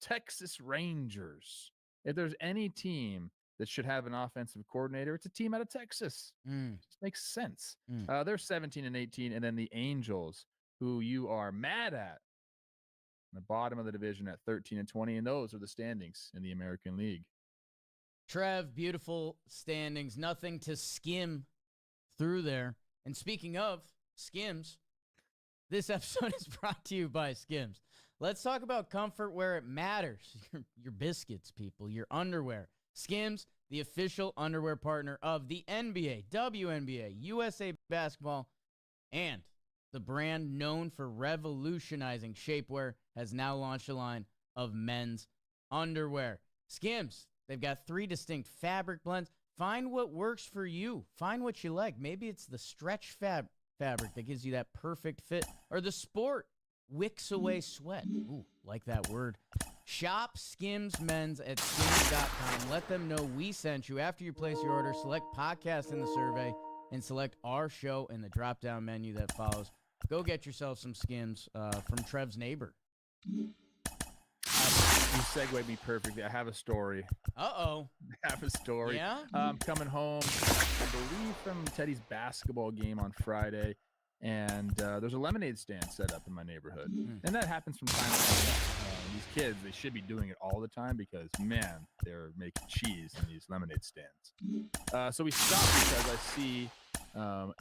Texas Rangers. If there's any team that should have an offensive coordinator, it's a team out of Texas. Just makes sense. They're 17 and 18, and then the Angels, who you are mad at, the bottom of the division at 13 and 20, and those are the standings in the American League. Trev, beautiful standings. Nothing to skim through there. And speaking of Skims, this episode is brought to you by Skims. Let's talk about comfort where it matters. Your biscuits, people, your underwear. Skims, the official underwear partner of the NBA, WNBA, USA Basketball, and the brand known for revolutionizing shapewear has now launched a line of men's underwear. Skims, they've got 3 distinct fabric blends. Find what works for you. Find what you like. Maybe it's the stretch fabric that gives you that perfect fit, or the sport wicks away sweat. Ooh, like that word. Shop Skims Men's at skims.com. Let them know we sent you. After you place your order, select podcast in the survey and select our show in the drop-down menu that follows. Go get yourself some Skims from Trev's neighbor. You segued me perfectly. I have a story. Uh-oh. I have a story. Yeah? Coming home, I believe, from Teddy's basketball game on Friday, and there's a lemonade stand set up in my neighborhood. And that happens from time to time. These kids, they should be doing it all the time because, man, they're making cheese in these lemonade stands. So we stopped because I see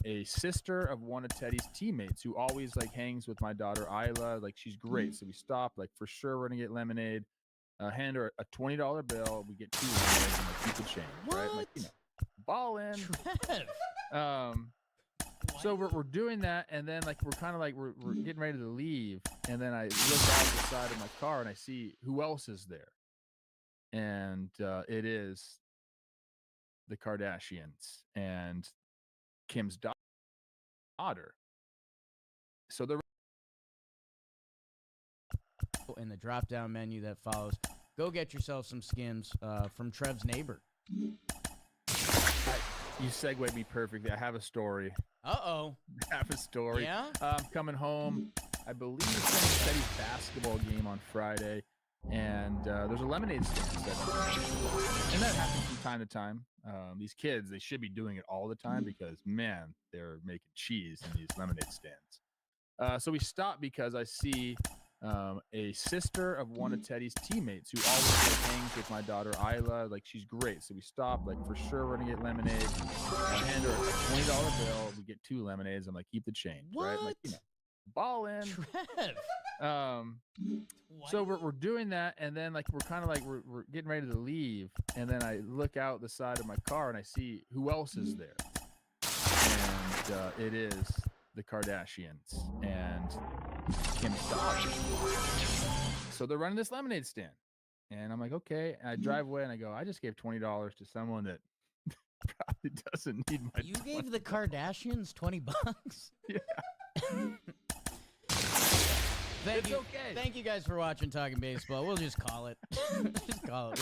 a sister of one of Teddy's teammates who always hangs with my daughter Isla. She's great. So we stopped. For sure, we're gonna get lemonade. Hand her a $20 bill. We get 2 lemonades and keep the change. What? Right? Ball in. Trev. So we're doing that, and then we're kind of we're getting ready to leave, and then I look out the side of my car and I see who else is there, and it is the Kardashians and Kim's daughter. So they're in the drop-down menu that follows. Go get yourself some Skims from Trev's neighbor. You segued me perfectly. I have a story. Uh-oh. I have a story. Yeah? Coming home, I believe, from Teddy's basketball game on Friday, and there's a lemonade stand set up. And that happens from time to time. These kids, they should be doing it all the time because, man, they're making cheese in these lemonade stands. So we stopped because I see a sister of one of Teddy's teammates who always hangs with my daughter Isla. She's great. So we stopped. For sure, we're gonna get lemonade. Hand her a $20 bill. We get 2 lemonades. I'm keep the change. What? Right? Ball in. Trev. So we're doing that, and then we're kind of we're getting ready to leave, and then I look out the side of my car and I see who else is there, and it is the Kardashians and Kim's daughter. So they're running this lemonade stand, and I'm okay. And I drive away and I go, I just gave $20 to someone that probably doesn't need my. You gave the Kardashians $20? Yeah. Thank you guys for watching Talking Baseball. We'll just call it. Just call it.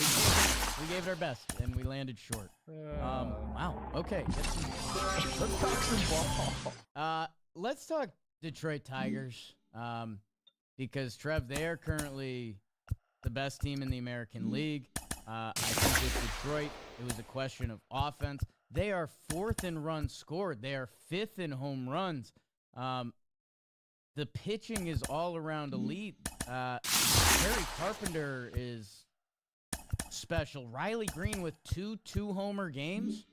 We gave it our best, and we landed short. Wow. Okay. Let's talk some ball. Let's talk Detroit Tigers. Because, Trev, they are currently the best team in the American League. I think with Detroit, it was a question of offense. They are 4th in runs scored. They are 5th in home runs. The pitching is all around elite. Terry Carpenter is special. Riley Green with 2 2-homer games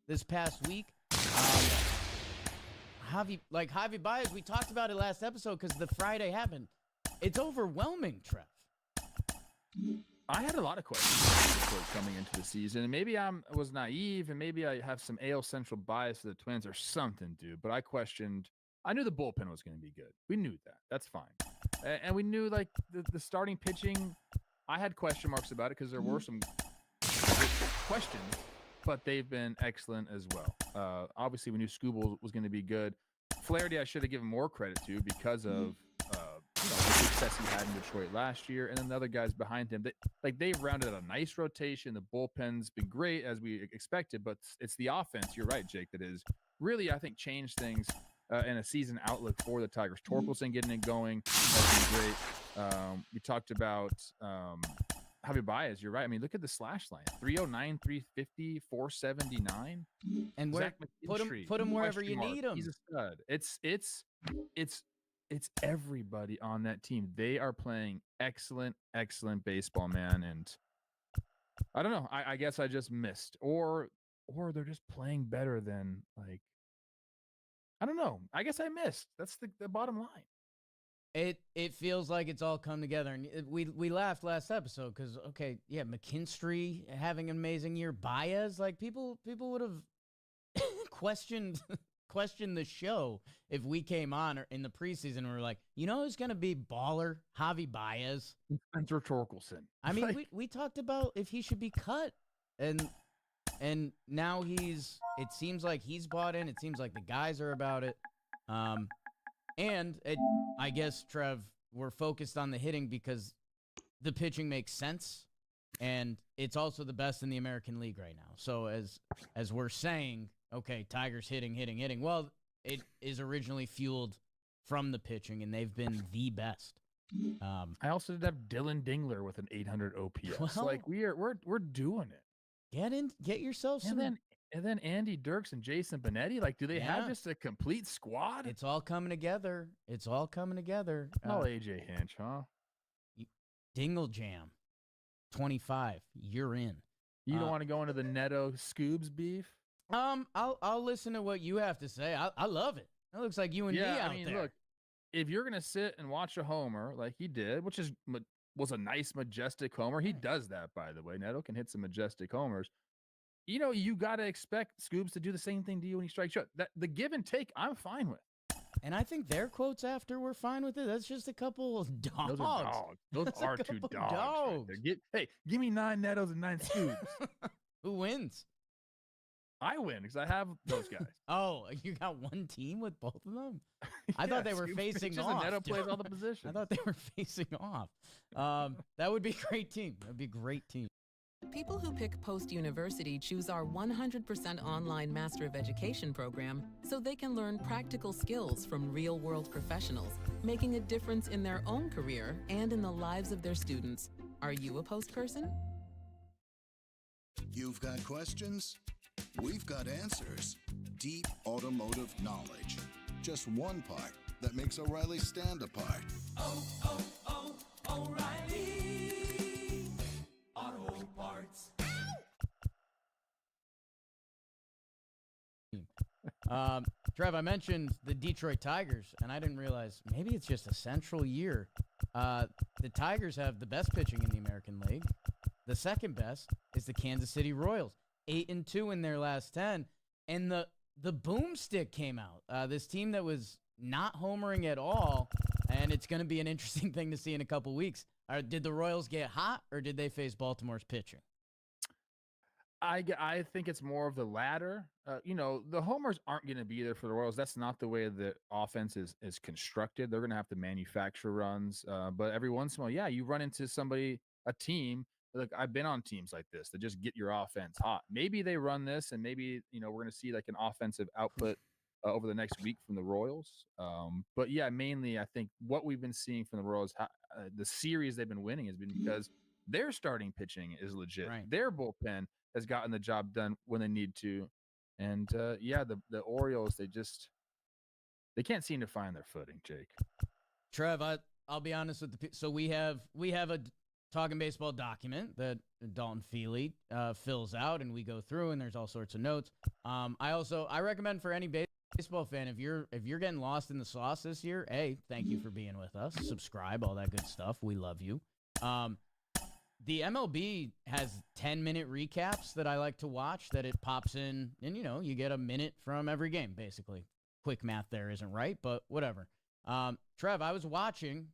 this past week. Javi Baez, we talked about it last episode because the Friday happened. It's overwhelming, Trev. I had a lot of questions coming into the season, and maybe I was naive, and maybe I have some AL Central bias for the Twins or something, dude. But I knew the bullpen was going to be good. We knew that. That's fine. And we knew the starting pitching. I had question marks about it because there were some questions, but they've been excellent as well. Obviously, we knew Skubal was going to be good. Flaherty, I should have given more credit to because of the success he had in Detroit last year, and then the other guys behind him. They've rounded out a nice rotation. The bullpen's been great as we expected, but it's the offense. You're right, Jake. That is really, I think, changed things and a season outlook for the Tigers. Torkelson getting it going has been great. We talked about Javi Baez. You're right. I mean, look at the slash line: 309, 350, 479. And where Zach McKinstry, put him wherever question you mark. need him. He's a stud. It's everybody on that team. They are playing excellent baseball, man. And I don't know. I guess I just missed, or they're just playing better than, like, I don't know. I guess I missed. That's the bottom line. It feels like it's all come together, and we laughed last episode because McKinstry having an amazing year, Baez, like people would have questioned the show if we came on in the preseason and we were like, who's gonna be baller? Javi Baez, Spencer Torkelson. I mean, Like, we talked about if he should be cut, and now it seems like he's bought in. It seems like the guys are about it. I guess, Trev, we're focused on the hitting because the pitching makes sense, and it's also the best in the American League right now. So as we're saying, okay, Tigers hitting. Well, it is originally fueled from the pitching, and they've been the best. I also did have Dylan Dingler with an 800 OPS. Well, like we're doing it. Get yourself some. And then Andy Dirks and Jason Benetti, like, do they have just a complete squad? It's all coming together. Oh, AJ Hinch, huh? Dingle Jam, 25. You're in. You don't want to go into the Neto Scoobs beef? I'll listen to what you have to say. I love it. It looks like you and me out there. Look, if you're gonna sit and watch a homer like he did, which was a nice majestic homer, he does that, by the way. Neto can hit some majestic homers. You got to expect Scoobs to do the same thing to you when he strikes you out. That the give and take, I'm fine with. And I think their quotes after were fine with it. That's just a couple of dogs. Those are dogs. Those are two dogs. Right, give me 9 Netos and 9 Scoobs. Who wins? I win because I have those guys. Oh, you got one team with both of them? I thought they were facing off. Neto plays all the positions. I thought they were facing off. That would be a great team. That would be a great team. People who pick Post University choose our 100% online Master of Education program so they can learn practical skills from real-world professionals, making a difference in their own career and in the lives of their students. Are you a Post person? You've got questions? We've got answers. Deep automotive knowledge. Just one part that makes O'Reilly stand apart. O'Reilly Auto Parts. Trev, I mentioned the Detroit Tigers, and I didn't realize maybe it's just a central year. The Tigers have the best pitching in the American League. The second best is the Kansas City Royals, 8-2 in their last 10. And the boomstick came out. This team that was not homering at all, and it's going to be an interesting thing to see in a couple weeks. Did the Royals get hot, or did they face Baltimore's pitching? I think it's more of the latter. The homers aren't going to be there for the Royals. That's not the way the offense is constructed. They're going to have to manufacture runs. But every once in a while, you run into a team. Look, I've been on teams like this that just get your offense hot. Maybe they run this, and maybe we're going to see like an offensive output over the next week from the Royals. But mainly I think what we've been seeing from the Royals, the series they've been winning has been because their starting pitching is legit. Right. Their bullpen has gotten the job done when they need to. And the Orioles, they can't seem to find their footing, Jake. Trev, I'll be honest with so we have a Talking Baseball document that Dalton Feely fills out, and we go through, and there's all sorts of notes. I recommend for any baseball fan, if you're getting lost in the sauce this year, thank you for being with us. Subscribe, all that good stuff. We love you. The MLB has 10-minute recaps that I like to watch, that it pops in, and you get a minute from every game, basically. Quick math there isn't right, but whatever. Trev, I was watching,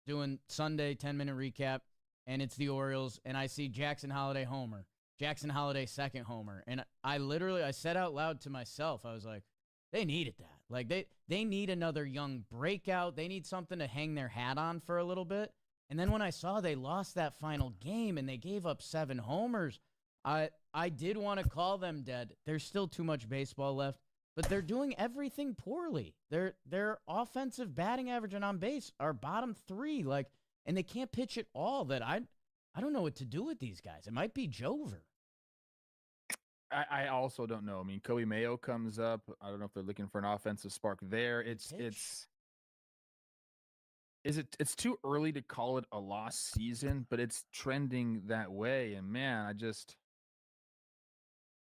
doing Sunday 10-minute recap, and it's the Orioles, and I see Jackson Holiday homer, Jackson Holiday second homer, and I said out loud to myself, I was like, they needed that. Like, they need another young breakout. They need something to hang their hat on for a little bit. And then when I saw they lost that final game and they gave up 7 homers, I did want to call them dead. There's still too much baseball left. but they're doing everything poorly. Their offensive batting average and on base are bottom 3, like, and they can't pitch at all. That I don't know what to do with these guys. It might be Jover. I also don't know. I mean, Kobe Mayo comes up. I don't know if they're looking for an offensive spark there. It's too early to call it a lost season, but it's trending that way. And man, I just,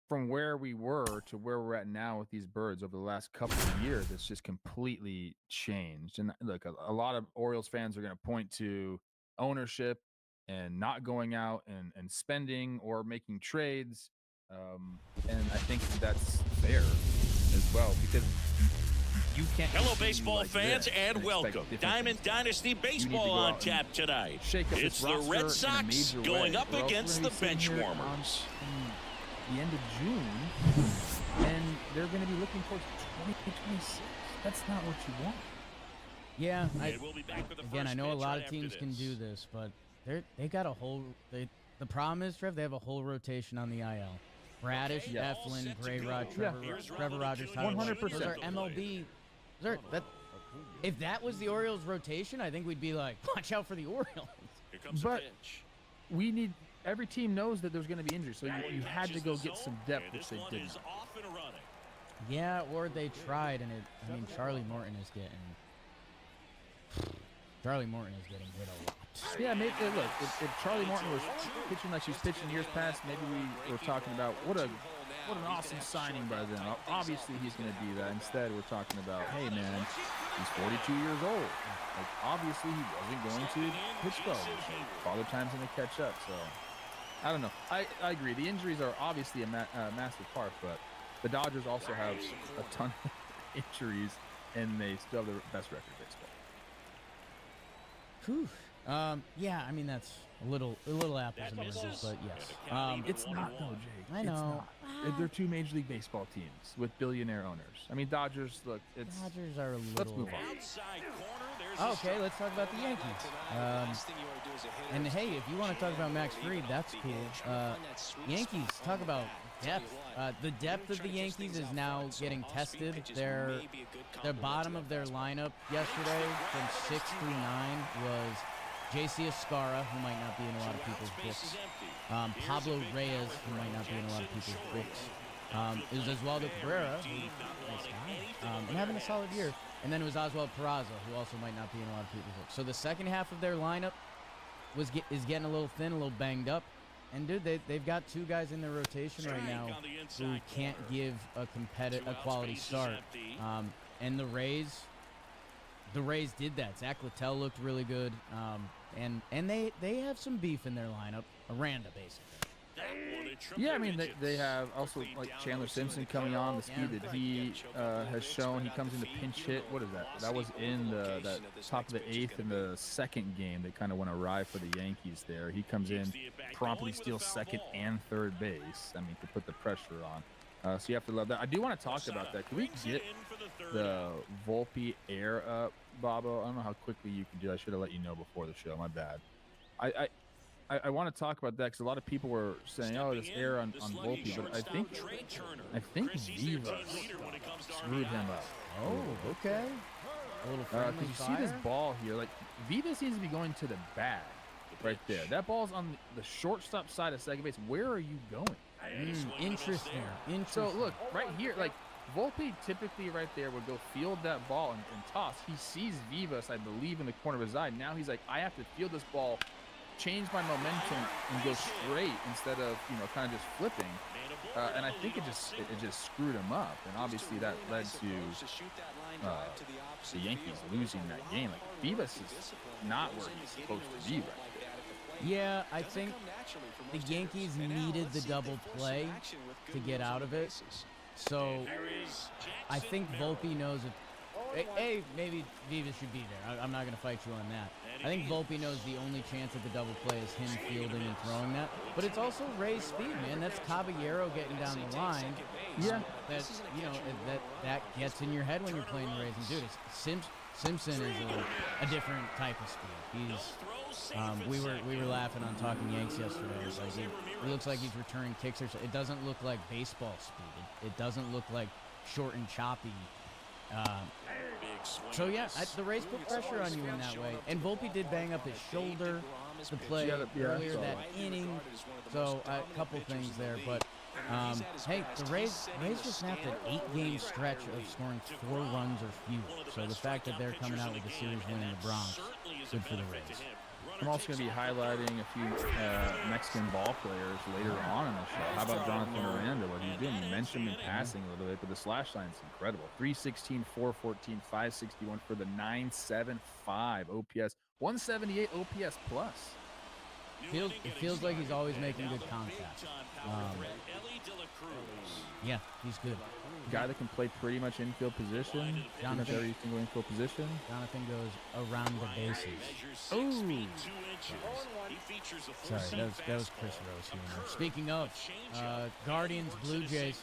from where we were to where we're at now with these Birds over the last couple of years, it's just completely changed. And look, a lot of Orioles fans are going to point to ownership and not going out and spending or making trades. And I think that's fair as well, because you can't. Hello, continue baseball like fans, this and expect welcome. different Diamond things. Dynasty You need to Baseball go on out tap and tonight. shake up It's this the roster Red in a Sox major going way, up or else against we're the gonna be sitting here on Benchwarmers. the end of June, and they're going to be looking towards 2026. That's not what you want. Yeah, And we'll be back with the again, I first know a pitch lot right of teams after can do this, but they got a whole. The problem is, Trev, they have a whole rotation on the IL. Bradish, Yeah. Eflin, Grayrod, Yeah. Trevor Rogers, 100%. Those are MLB. If that was the Orioles' rotation, I think we'd be like, watch out for the Orioles. Here comes But- the pitch. We need. Every team knows that there's going to be injuries, so you had to go get some depth, And which this they one didn't. is off and running. Yeah, or they tried, and Charlie Morton is getting hit a lot. Yeah, maybe look. If Charlie Morton was pitching like he's pitching years past, maybe we were talking about what an awesome signing by them. Obviously, he's going to be that. Instead, we're talking about, hey man, he's 42 years old. Like obviously, he wasn't going to pitch well this year. Father Time's going to catch up. So I don't know. I agree. The injuries are obviously a massive part, but the Dodgers also have a ton of injuries, and they still have the best record in baseball. Whew. Yeah, I mean that's a little apples and oranges, but yes. It's not though, Jake. I know. It's not. They're two Major League Baseball teams with billionaire owners. I mean, Dodgers. Look, it's. Dodgers are a little. Let's move on. Outside corner, there's a Okay, let's talk about the Yankees. And hey, if you want to talk about Max Fried, that's cool. Yankees, talk about depth. The depth of the Yankees is now getting tested. The bottom of their lineup yesterday from 6 through 9 was J.C. Escara, who might not be in a lot of people's books. Pablo Reyes, who might not be in a lot of people's books. It was Oswaldo Cabrera, who nice guy, and having a solid year. And then it was Oswald Peraza, who also might not be in a lot of people's books. So the second half of their lineup is getting a little thin, a little banged up. And dude, they've got two guys in their rotation right now who can't give a quality start. And the Rays did that. Zach Littell looked really good. And they have some beef in their lineup. Aranda, basically. Yeah, I mean they have also like Chandler Simpson coming on. The speed that he has shown. He comes into pinch hit. What is that? That was in that top of the 8th in the second game. They kind of went awry for the Yankees there. He comes in, promptly steals second and third base. I mean, to put the pressure on. So you have to love that. I do want to talk about that. Can we get the Volpe air up, Bobo? I don't know how quickly you can do that. I should have let you know before the show. My bad. I want to talk about that because a lot of people were saying, "Oh, this air on Volpe," but I think Viva screwed him up. Oh, okay. A little friendly Because you see this fire. ball here, like Viva seems to be going to the bag right there. That ball's on the shortstop side of second base. Where are you going? Interesting. So look right here, like Volpe typically right there would go field that ball and toss. He sees Vivas, I believe, in the corner of his eye. Now he's like, I have to field this ball, change my momentum, and go straight instead of kind of just flipping. And I think it just screwed him up. And obviously that led to the Yankees losing that game. Like Vivas is not where he's supposed to be right there. Yeah, I think the Yankees needed the double play to get out of it. So I think Volpe knows it. Hey, maybe Vivas should be there. I'm not going to fight you on that. I think Volpe knows the only chance at the double play is him fielding and throwing that. But it's also Ray's speed, man. That's Caballero getting down the line. Yeah. That gets in your head when you're playing the Rays. And dude, Simpson is a different type of speed. We were laughing on Talking Yanks yesterday. It's like it looks like he's returning kicks. It doesn't look like baseball speed. It doesn't look like short and choppy. Big swing So and yeah, miss. the Rays put pressure on you in that way, and Volpe did bang up his shoulder to play Yeah, earlier so- that inning. So a couple things there, but hey, the Rays just snapped an 8-game stretch of scoring 4 runs or fewer. So the fact that they're coming out with a series win in the Bronx, good for the Rays. I'm also going to be highlighting a few Mexican ball players later on in the show. How about Jonathan Miranda? What he's doing? You mentioned him in passing a little bit, but the slash line is incredible. 316, 414, 561 for the 975 OPS, 178 OPS plus. It feels like he's always making good contact. Yeah, he's good. Guy that can play pretty much infield position, pretty much Jonathan- every single infield position. Jonathan goes around the bases. Ooh. Sorry, that was Chris Rose humor. Speaking of Guardians, Blue Jays.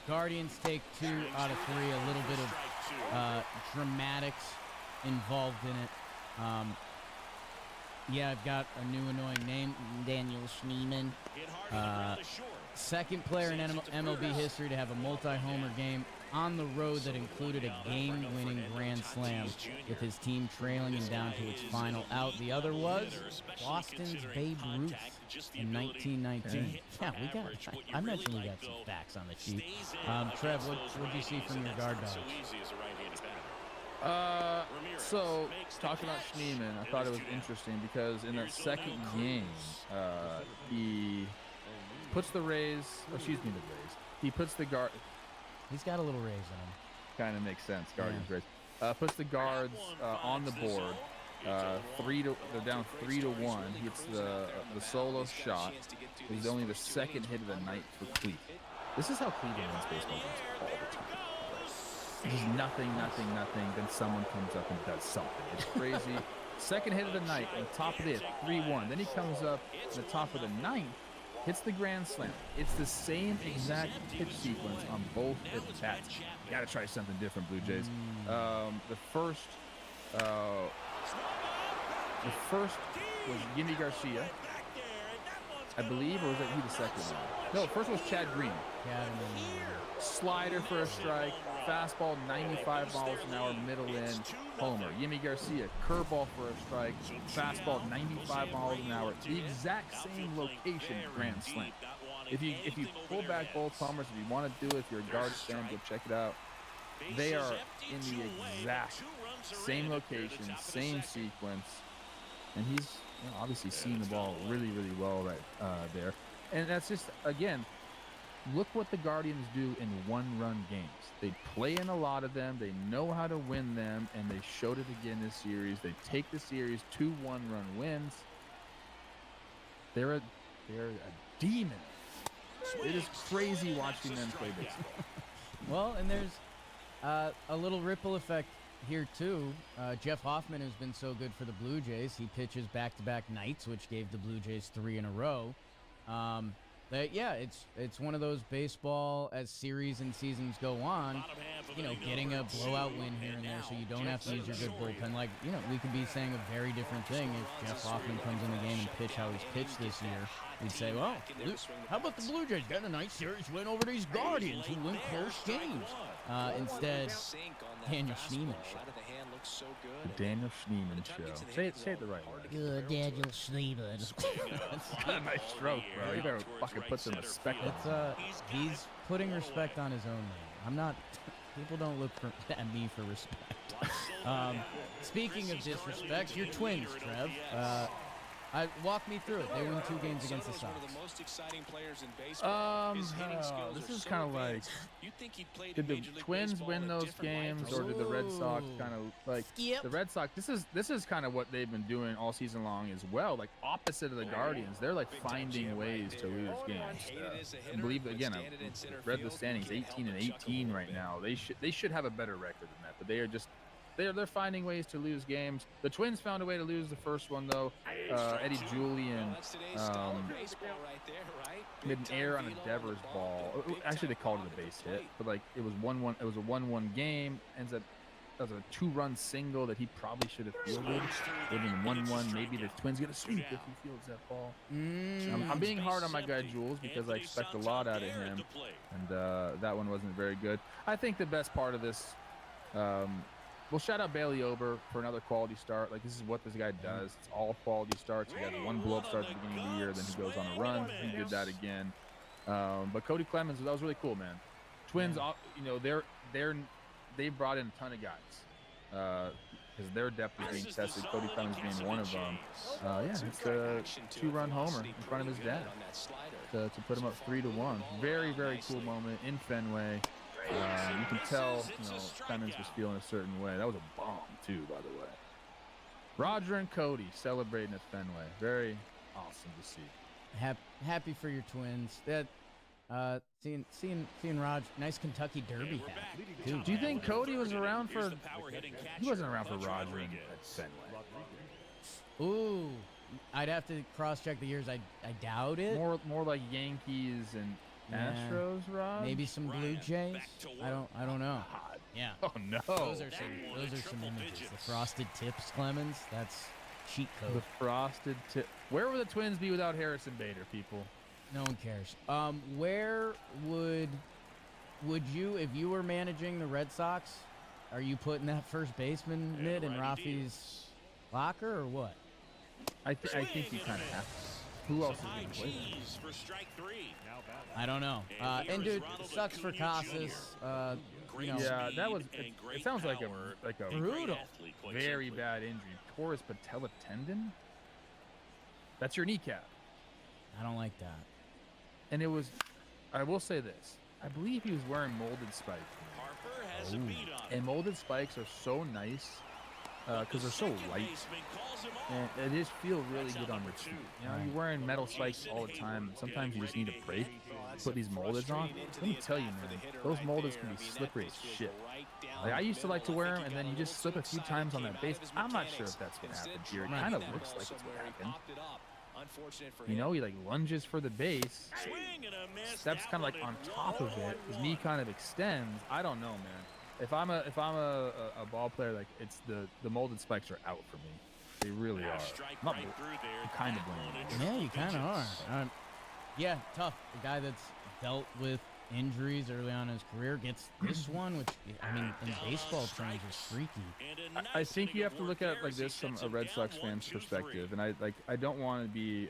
Guardians take 2 out of 3. A little bit of dramatics involved in it. Yeah, I've got a new annoying name, Daniel Schneemann. Second player in MLB history to have a multi-homer game on the road that included a game-winning grand slam with his team trailing and down to its final out. The other was Boston's Babe Ruth in 1919. Yeah, I mentioned we got some facts on the sheet. Trev, what did you see from your guard dogs? So talking about Schneemann, I thought it was interesting because in that second game, he puts the Rays, he puts the guard, He's got a little raise in him. kind of makes sense, Guardians Rays. Puts the guards on the board. They're down 3-1. He hits the solo shot. He's only the second hit of the night for Cleveland. This is how Cleveland wins baseball games all the time. Just nothing. Then someone comes up and does something. It's crazy. Second hit of the night on top of it, 3-1. Then he comes up on the top of the ninth, hits the grand slam. It's the same exact pitch sequence on both at bats. You got to try something different, Blue Jays. The first was Yimi Garcia, I believe, or was that he the second one? No, first was Chad Green. Slider for a strike, fastball 95 miles an hour, middle in, homer. Yimi Garcia, curveball for a strike, fastball 95 miles an hour, the exact same location, grand slam. If you pull back both homers, if you want to do it, if you're a Guards fan, go check it out. They are in the exact same location, same sequence, and he's obviously seeing the ball really, really well right there. And that's just, again, look what the Guardians do in one-run games. They play in a lot of them. They know how to win them, and they showed it again this series. They take the series 2 one-run wins. They're a demon. It is crazy watching them play baseball. Well, and there's a little ripple effect here too. Jeff Hoffman has been so good for the Blue Jays. He pitches back-to-back nights, which gave the Blue Jays 3 in a row. It's one of those baseball as series and seasons go on. Getting a blowout win here and there, so you don't have to use your good bullpen. Like, we could be saying a very different thing if Jeff Hoffman comes in the game and pitch how he's pitched this year. We'd say, well, how about the Blue Jays got a nice series win over these Guardians who win close games? Instead, Daniel Schneemann show. The Daniel Schneemann show. Say it the right way. Good Daniel Schneemann. That's not a nice stroke, bro. You better fucking put some respect on it. He's putting respect on his own name. I'm not. People don't look at me for respect. Speaking of disrespect, your Twins, Trev. Walk me through it. They won 2 games against the Sox. This is kind of like, did the Twins win those games, or did the Red Sox kind of like the Red Sox? This is kind of what they've been doing all season long as well. Like opposite of the Guardians, they're like finding ways to lose games. I believe again, I read the standings, 18-18 right now. They should have a better record than that, but they are just. They're finding ways to lose games. The Twins found a way to lose the first one though. Eddie Julian made an error on a Devers ball. Actually, they called it a base hit, but like it was 1-1. It was a 1-1 game. Ends up that was a 2-run single that he probably should have fielded. Would have been 1-1. Maybe the Twins get a sweep if he fields that ball. I'm being hard on my guy Jules because I expect a lot out of him, and that one wasn't very good. I think the best part of this, we'll shout out Bailey Ober for another quality start. Like, this is what this guy does. It's all quality starts. He had one blow-up start at the beginning of the year, then he goes on a run. He did that again. But Cody Clemens, that was really cool, man. Twins, you know, they brought in a ton of guys because their depth is being tested. Cody Clemens being one of them. It's a 2-run homer in front of his dad to put him up 3-1. Very, very cool moment in Fenway. You can tell, you know, Clemens was feeling a certain way. That was a bomb too, by the way. Roger and Cody celebrating at Fenway. Very awesome to see. Happy for your Twins. That seeing Raj, nice Kentucky Derby hat. Dude, do you think Cody was around for? He wasn't around for Roger at Fenway. Ooh, I'd have to cross-check the years. I doubt it. More like Yankees and Astros, Raj. Maybe some Blue Jays. I don't know. Yeah. Oh no. Those are some images. The frosted tips, Clemens. That's cheat code. The frosted tip. Where would the Twins be without Harrison Bader, people? No one cares. Where would you, if you were managing the Red Sox, are you putting that first baseman mitt in Rafi's locker or what? I think you kind of have to. Who else is going to play? I don't know. And dude, it sucks for Casas. You know, yeah, that was. It sounds like a brutal, very bad injury. Tore his patella tendon. That's your kneecap. I don't like that. And it was. I will say this. I believe he was wearing molded spikes. And molded spikes are so nice because they're so light, and they just feel really good on your feet. You know, you're wearing metal spikes all the time. Sometimes you just need a break. Put these moldeds on. Let me tell you, man, those moldeds can be slippery as shit. Like, I used to like to wear them, and then you just slip a few times on that base. I'm not sure if that's what happened here. It kind of looks like it's what happened. You know, he like lunges for the base, steps kind of like on top of it. His knee kind of extends. I don't know, man. If I'm a ball player, like it's the molded spikes are out for me. They really are. I'm kind of blaming. Yeah, you kind of are. Yeah, tough. The guy that's dealt with injuries early on in his career gets this one, which I mean, in baseball terms, is freaky. I think you have to look at it like this from a Red Sox fan's perspective, and I don't want to be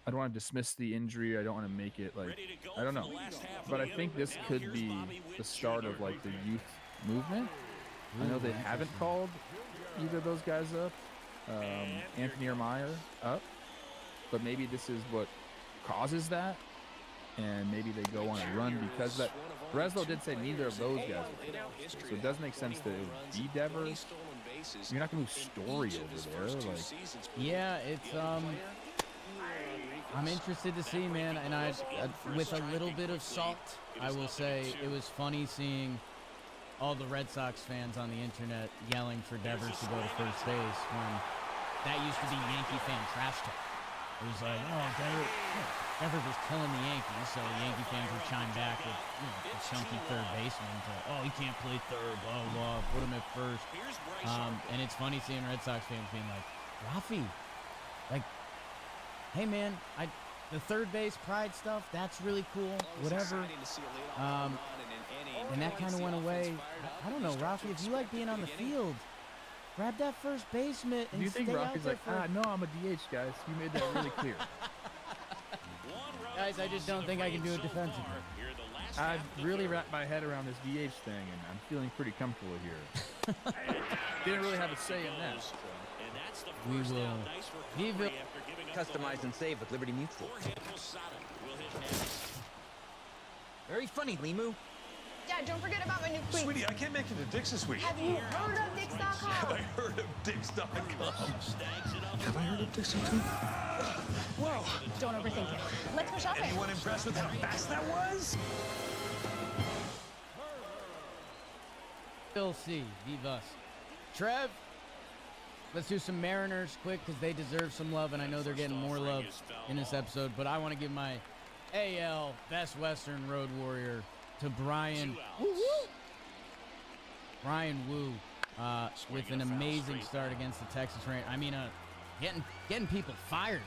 I don't want to dismiss the injury. I don't want to make it like I don't know, but I think this could be the start of like the youth movement. I know they haven't called either of those guys up, Anthony or Meyer up, but maybe this is what causes that. And maybe they go on a run because that. Breslow did say neither of those guys would play. So it does make sense that it would be Devers. You're not going to move Story over there. Like, yeah, it's I'm interested to see, man. And I with a little bit of salt, I will say it was funny seeing all the Red Sox fans on the internet yelling for Devers to go to first base when that used to be Yankee fan trash talk. It was like, oh, Devers was killing the Yankees, so the Yankee fans would chime back with, you know, the chunky third baseman to, oh, he can't play third, blah, blah, put him at first. And it's funny seeing Red Sox fans being like, Rafi, like, hey, man, the third base pride stuff, that's really cool, whatever. And that kind of went away. I don't know, Rafi, if you like being on the field, grab that first baseman and do you think stay Rocky's out there like, no, I'm a DH, guys. You made that really clear. Guys, I just don't think I can do it defensively. I've really wrapped my head around this DH thing, and I'm feeling pretty comfortable here. Didn't really have a say in that. We will Customize and save with Liberty Mutual. Very funny, Limu. Dad, don't forget about my new cleats. Sweetie, I can't make it to Dick's this week. Have you heard of Dix.com? Have I heard of Dix.com? Have I heard of Dix.com? Whoa. Don't overthink it. Let's go shopping. Anyone impressed with how fast that was? We'll see. Vive us. Trev, let's do some Mariners quick because they deserve some love, and I know they're getting more love in this episode, but I want to give my AL Best Western Road Warrior to Brian Brian Wu with an amazing start against the Texas Rangers. I mean, getting people fired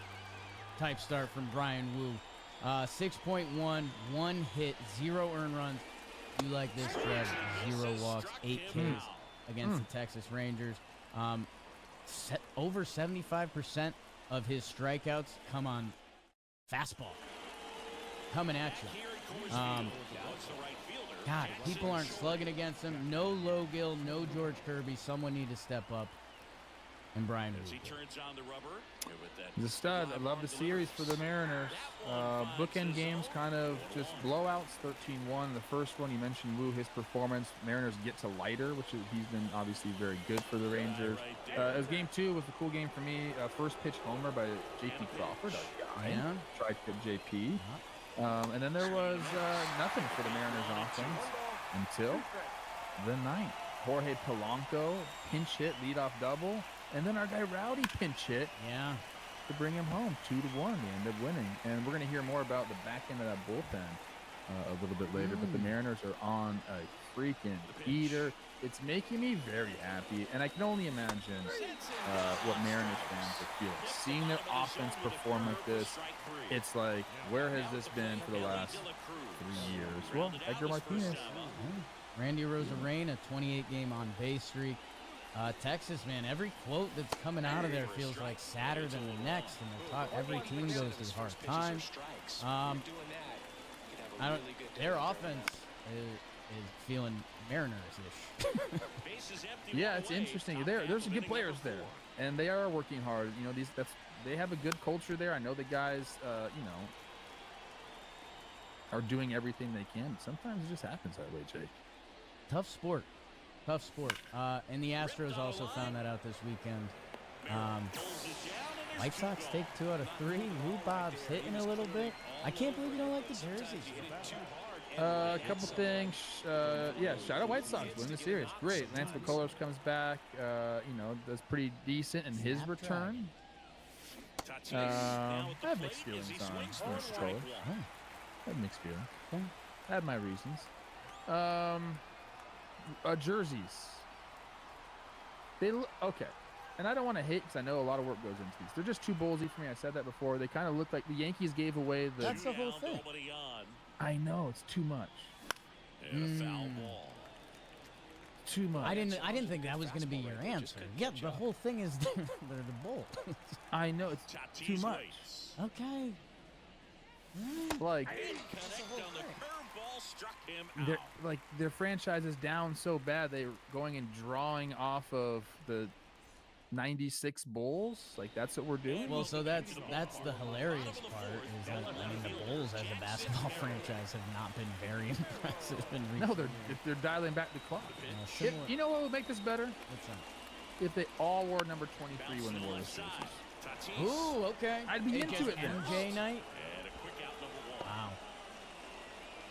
type start from Brian Wu. 6.1, 1 hit, 0 earned runs. You like this, Trev? 0 walks, 8 Ks against the Texas Rangers. Over 75% of his strikeouts come on fastball. Coming at you. God, people aren't slugging against him. No Logill, no George Kirby. Someone need to step up. And Brian Wu. He's a stud. I love the series for the Mariners. Bookend games, kind of just blowouts. 13-1. The first one, you mentioned Wu, his performance. Mariners get to lighter, which he's been obviously very good for the Rangers. As game 2 was a cool game for me. First pitch homer by J.P. Crawford. Yeah. Tried to hit J.P. And then there was nothing for the Mariners offense until the 9th. Jorge Polanco, pinch hit, leadoff double. And then our guy Rowdy pinch hit to bring him home. 2-1. They end up winning. And we're going to hear more about the back end of that bullpen a little bit later. But the Mariners are on a freaking heater. It's making me very happy. And I can only imagine what Mariners fans are feeling. Seeing their offense perform like this, it's like, where has this been for the last 3 years? Well, Edgar Martinez. Randy Arozarena, 28-game on-base streak. Texas, man, every quote that's coming out of there feels like sadder than the next, and every team goes through hard times. Their offense is feeling Mariners-ish. Yeah, it's interesting. There's some good players there, and they are working hard. You know, they have a good culture there. I know the guys, are doing everything they can. Sometimes it just happens that way, Jake. Tough sport. And the Astros also found that out this weekend. White Sox take 2 out of 3. Lou Bob's hitting a little bit. I can't believe you don't like the jerseys. A couple things. Shout out White Sox winning the series. Great. Lance McCullers comes back. Does pretty decent in his return. I have mixed feelings on Lance McCullers. I have mixed feelings. Okay. I have my reasons. Jerseys. They look okay, and I don't want to hate because I know a lot of work goes into these. They're just too ballsy for me. I said that before. They kind of look like the Yankees gave away the. That's the whole thing. I know it's too much. Too much. I didn't think that was going to be your answer. Yeah, the whole thing is they're the bull. I know it's too much. Okay. Like their franchise is down so bad they're going and drawing off of the 96 Bulls. Like that's what we're doing. Well, so that's the hilarious part is that the Bulls as a basketball franchise have not been very impressive in recent years. They're dialing back the clock. You know what would make this better? What's that? If they all wore number 23 when they wore the jerseys. Ooh, okay. I'd be into it then. MJ night. Wow.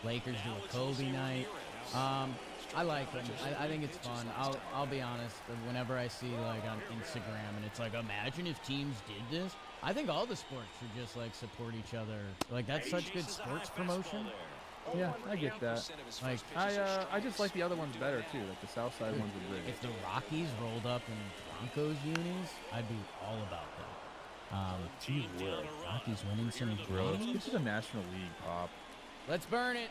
Lakers do a Kobe night. I like them. I think it's fun. I'll be honest. Whenever I see like on Instagram and it's like, imagine if teams did this. I think all the sports should just like support each other. Like that's such good sports promotion. Yeah, I get that. Like I just like the other ones better too. Like the South Side ones are great. If the Rockies rolled up in Broncos unis, I'd be all about that. Rockies winning some games. Get to the National League, Pop. Let's burn it.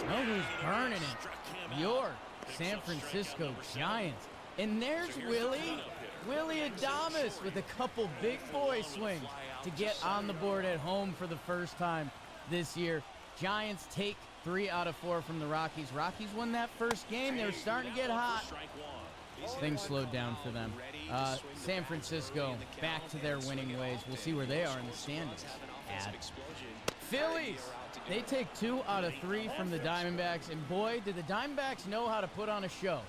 Know who's burning it? Your San Francisco Giants. And there's Willie Adames with a couple big boy swings to get on the board at home for the first time this year. Giants take 3 out of 4 from the Rockies. Rockies won that first game. They were starting to get hot. Things slowed down for them. San Francisco back to their winning ways. We'll see where they are in the standings. Phillies, they take 2 out of 3 from the Diamondbacks. And boy, did the Diamondbacks know how to put on a show,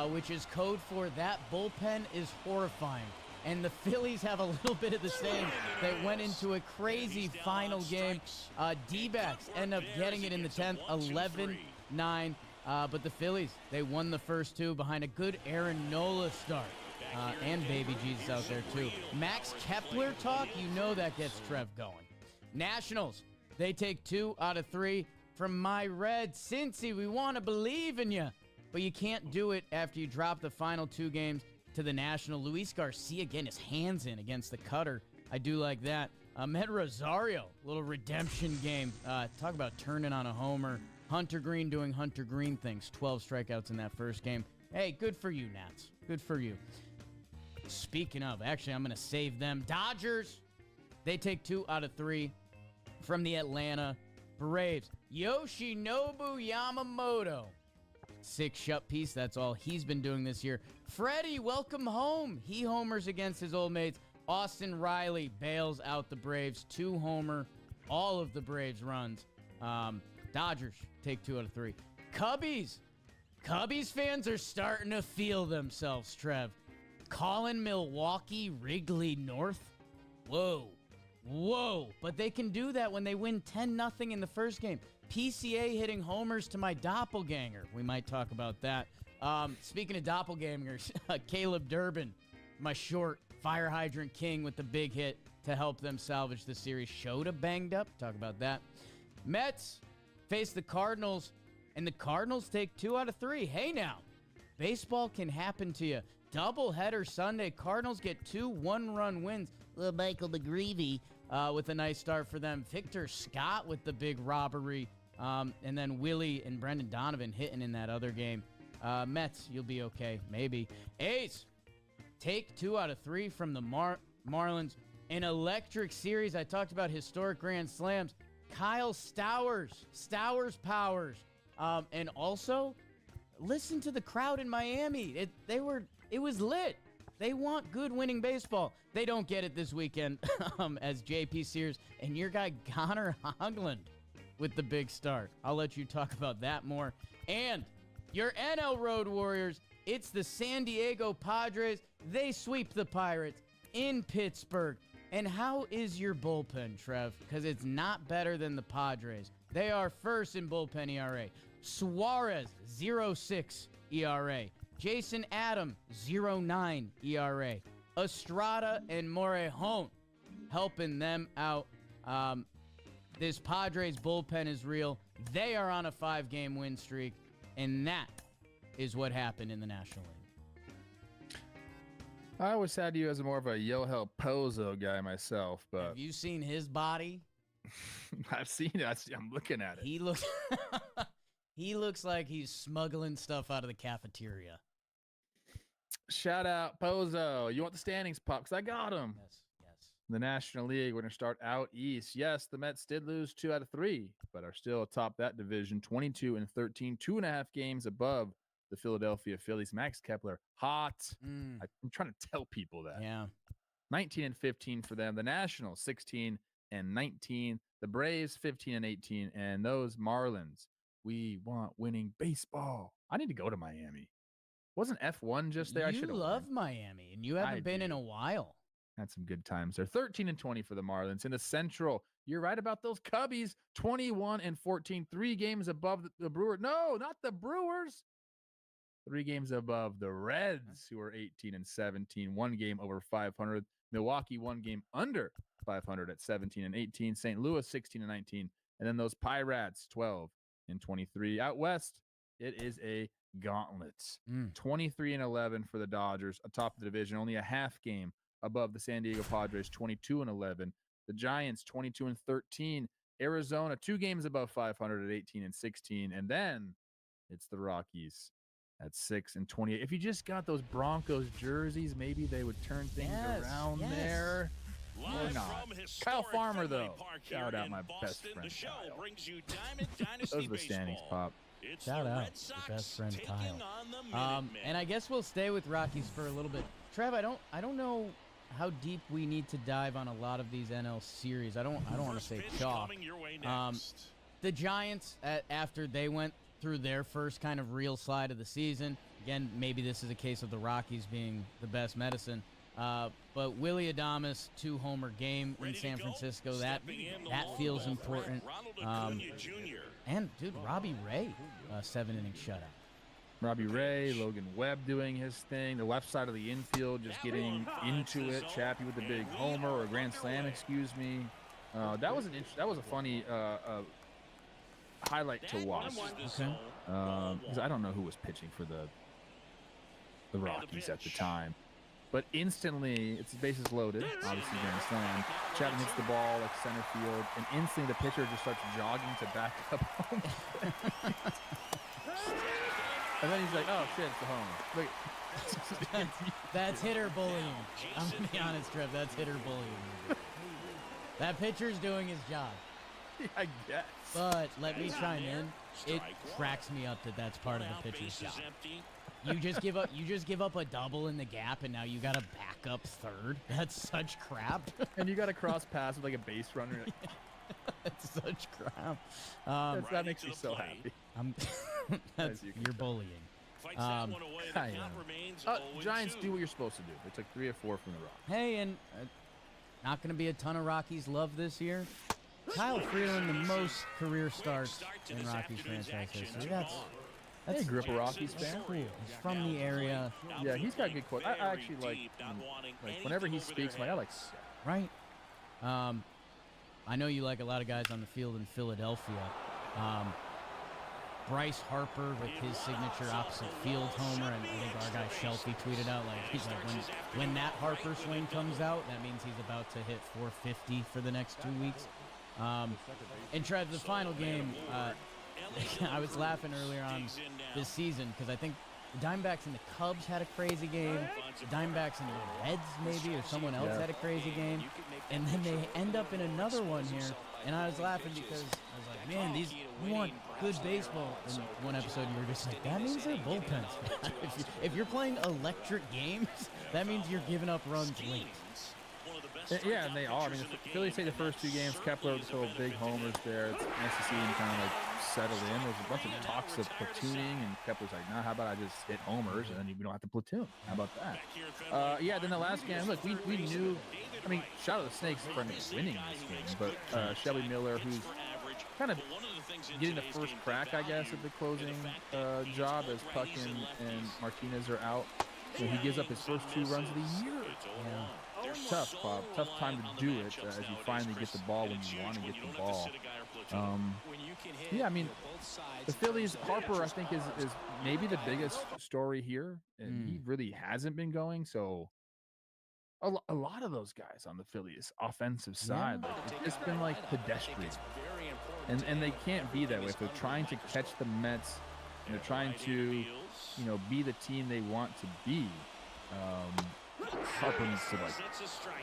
which is code for that bullpen is horrifying. And the Phillies have a little bit of the same. They went into a crazy final game. D-backs end up getting it in the 10th, 11-9. But the Phillies, they won the first 2 behind a good Aaron Nola start. And Baby Jesus out there, too. Max Kepler talk, you know that gets Trev going. Nationals, they take 2 out of 3 from my Red. Cincy, we want to believe in you. But you can't do it after you drop the final 2 games to the National. Luis Garcia getting his hands in against the cutter. I do like that. Ahmed Rosario, little redemption game. Talk about turning on a homer. Hunter Green doing Hunter Green things. 12 strikeouts in that first game. Hey, good for you, Nats. Good for you. Speaking of, actually, I'm going to save them. Dodgers, they take 2 out of 3 from the Atlanta Braves. Yoshinobu Yamamoto. 6 shut piece. That's all he's been doing this year. Freddie, welcome home. He homers against his old mates. Austin Riley bails out the Braves. 2 homer. All of the Braves runs. Dodgers take 2 out of 3. Cubbies fans are starting to feel themselves, Trev. Calling Milwaukee Wrigley North? Whoa. But they can do that when they win 10-0 in the first game. PCA hitting homers to my doppelganger. We might talk about that. Speaking of doppelgangers, Caleb Durbin, my short fire hydrant king with the big hit to help them salvage the series. Shota banged up. Talk about that. Mets face the Cardinals, and the Cardinals take 2 out of 3. Hey now, baseball can happen to you. Doubleheader Sunday. Cardinals get 2 one-run wins. Little Michael McGreevy with a nice start for them. Victor Scott with the big robbery. And then Willie and Brendan Donovan hitting in that other game. Mets, you'll be okay. Maybe. A's take 2 out of 3 from the Marlins. An electric series. I talked about historic grand slams. Kyle Stowers powers. And also, listen to the crowd in Miami. It was lit. They want good winning baseball. They don't get it this weekend as JP Sears and your guy Connor Hoagland with the big start. I'll let you talk about that more. And your NL Road Warriors, it's the San Diego Padres. They sweep the Pirates in Pittsburgh. And how is your bullpen, Trev? Because it's not better than the Padres. They are first in bullpen ERA. Suarez, 0.6 ERA. Jason Adam, 0.9 ERA. Estrada and Morejon helping them out. This Padres bullpen is real. They are on a 5-game win streak, and that is what happened in the National League. I always had you as more of a Yohel Pozo guy myself, but Have you seen his body? I've seen it. I'm looking at it. He looks he looks like he's smuggling stuff out of the cafeteria. Shout out Pozo. You want the standings, Pop? Because I got him. Yes. The National League, we're going to start out east. Yes, the Mets did lose 2 out of 3, but are still atop that division, 22-13, 2.5 games above the Philadelphia Phillies. Max Kepler, hot. I'm trying to tell people that. Yeah. 19-15 for them. The Nationals, 16-19. The Braves, 15-18. And those Marlins, we want winning baseball. I need to go to Miami. Wasn't F1 just there? I should You have love won. Miami, and you haven't been in do. a while. Had some good times there. 13-20 for the Marlins. In the Central, you're right about those Cubbies. 21-14, 3 games above the Brewers. No, not the Brewers. 3 games above the Reds, who are 18-17, 1 game over 500. Milwaukee, 1 game under 500 at 17-18. St. Louis, 16-19, and then those Pirates, 12-23. Out west, it is a gauntlet. 23-11 for the Dodgers, atop the division, only a half game above the San Diego Padres, 22-11. The Giants, 22-13. Arizona, 2 games above 500 at 18-16. And then it's the Rockies at 6-28. If you just got those Broncos jerseys, maybe they would turn things around there. Or not. Kyle Farmer, though. Shout out my best friend, Kyle. Those are the standings, Pop. Shout out your best friend Kyle. And I guess we'll stay with Rockies for a little bit. Trev, I don't know how deep we need to dive on a lot of these NL series. I don't want to say chalk. The Giants, after they went through their first kind of real slide of the season, again, maybe this is a case of the Rockies being the best medicine. But Willie Adames, 2-homer game in San Francisco. That feels important. And dude, Robbie Ray, 7-inning shutout. Robbie Ray, Logan Webb doing his thing. The left side of the infield just getting into it. Chappie with the big homer or grand slam, excuse me. That was a funny highlight to watch. Okay. Because I don't know who was pitching for the Rockies at the time. But instantly, it's bases loaded, obviously grand slam. Chapman hits the ball like center field, and instantly the pitcher just starts jogging to back up home. And then he's like, "Oh shit, it's a home." Look, That's hitter bullying. I'm gonna be honest, Trev. That's hitter bullying. That pitcher's doing his job. I guess. But let me chime in. It cracks me up that that's part of the pitcher's job. You just give up a double in the gap, and now you got to back up third. That's such crap. And you got to cross pass with like a base runner. That's such crap. That makes me so happy. You're bullying. Giants do what you're supposed to do. They took 3 or 4 from the Rockies. Hey, and not going to be a ton of Rockies love this year. Kyle Freeland, the most career starts in Rockies franchise history. That's Hey, grew up a Rockies fan. cool. He's from the area. Yeah, he's got good quotes. I actually like whenever he speaks, I like Right. I know you like a lot of guys on the field in Philadelphia. Bryce Harper with his signature opposite field homer, and I think our guy Shelby tweeted out he's like when that Harper swing comes out, that means he's about to hit 450 for the next 2 weeks. And Trev, the final game, I was laughing earlier on this season because I think the Diamondbacks and the Cubs had a crazy game. The Diamondbacks and the Reds maybe, or someone else had a crazy game. And then they end up in another one here. And I was laughing because I was like, man, we want good baseball. In one episode, you were just like, that means they're bullpens. if you're playing electric games, that means you're giving up runs late. Yeah, and they are. I mean, the Phillies take the first 2 games. Kepler with little big homers there. It's nice to see him kind of settle in. There's a bunch of talks of platooning, and Kepler's like, "Nah, how about I just hit homers and then we don't have to platoon? How about that?" Yeah. Then the last game, look, we knew. I mean, shout out to the Snakes for winning this game, but Shelby Miller, who's kind of getting the first crack, I guess, at the closing job as Puck and Martinez are out. He gives up his first 2 runs of the year. Yeah. Tough, Bob. Tough time to do it as you finally get the ball when you want to get the ball. Yeah, I mean, the Phillies, Harper, I think, is maybe the biggest story here, and he really hasn't been going. So a lot of those guys on the Phillies offensive side, it's been like pedestrian, and they can't be that way. If they're trying to catch the Mets and they're trying to, be the team they want to be. Harper needs to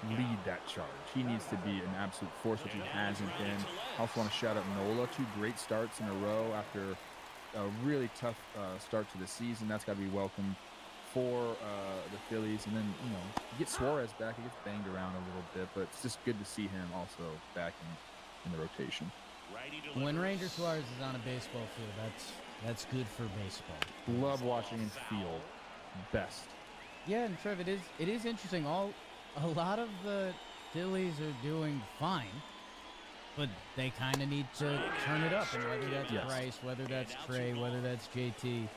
lead that charge. He needs to be an absolute force, which he hasn't been. I also want to shout out Nola, 2 great starts in a row after a really tough start to the season. That's got to be welcome for the Phillies. And then you get Suarez back. He gets banged around a little bit, but it's just good to see him also back in the rotation. When Ranger Suarez is on a baseball field, that's good for baseball. Love watching him field. Best. Yeah, and Trev, it is interesting. A lot of the Phillies are doing fine, but they kind of need to turn it up. And whether that's Bryce, whether that's Trey, whether that's JT,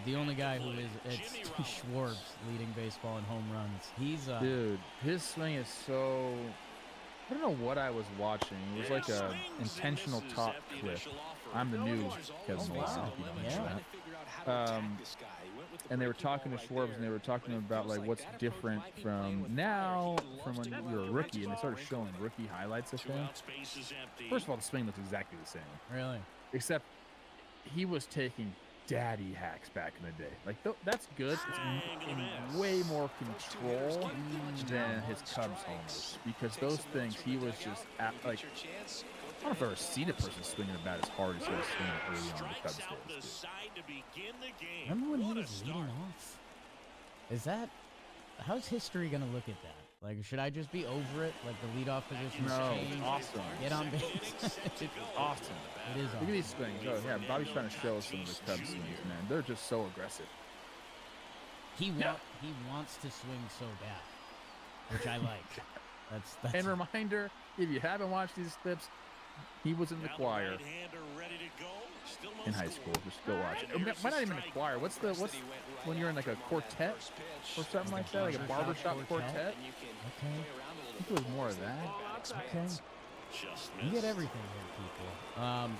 the only guy who is it's Schwartz leading baseball in home runs. He's dude, his swing is so. I don't know what I was watching. It was like a intentional top clip. I'm the new Kevin Mason. And they were talking to Schwartz, and they were talking about what's different from now from when you were a rookie, and they started showing rookie highlights of him. First of all, the swing looks exactly the same. Really? Except he was taking daddy hacks back in the day. That's good. It's in way more control than his Cubs homers, because those things he was just I don't know if I've ever seen a person swinging a bat as hard as he was swinging early on the Cubs days. Remember when he was leading off? How's history gonna look at that? Should I just be over it? The leadoff position change? Awesome. Get on base. It's awesome. It is awesome. Look at these swings. Oh yeah, Bobby's trying to show us some of the Cubs swings, man. They're just so aggressive. He wants to swing so bad, which I like. That's and reminder, if you haven't watched these clips, he was in the choir in high school. Just go watch it. Might not even a choir. What's when you're in a quartet or something like that, like a barbershop quartet? Okay. I think it was more of that. Okay. You get everything here, people.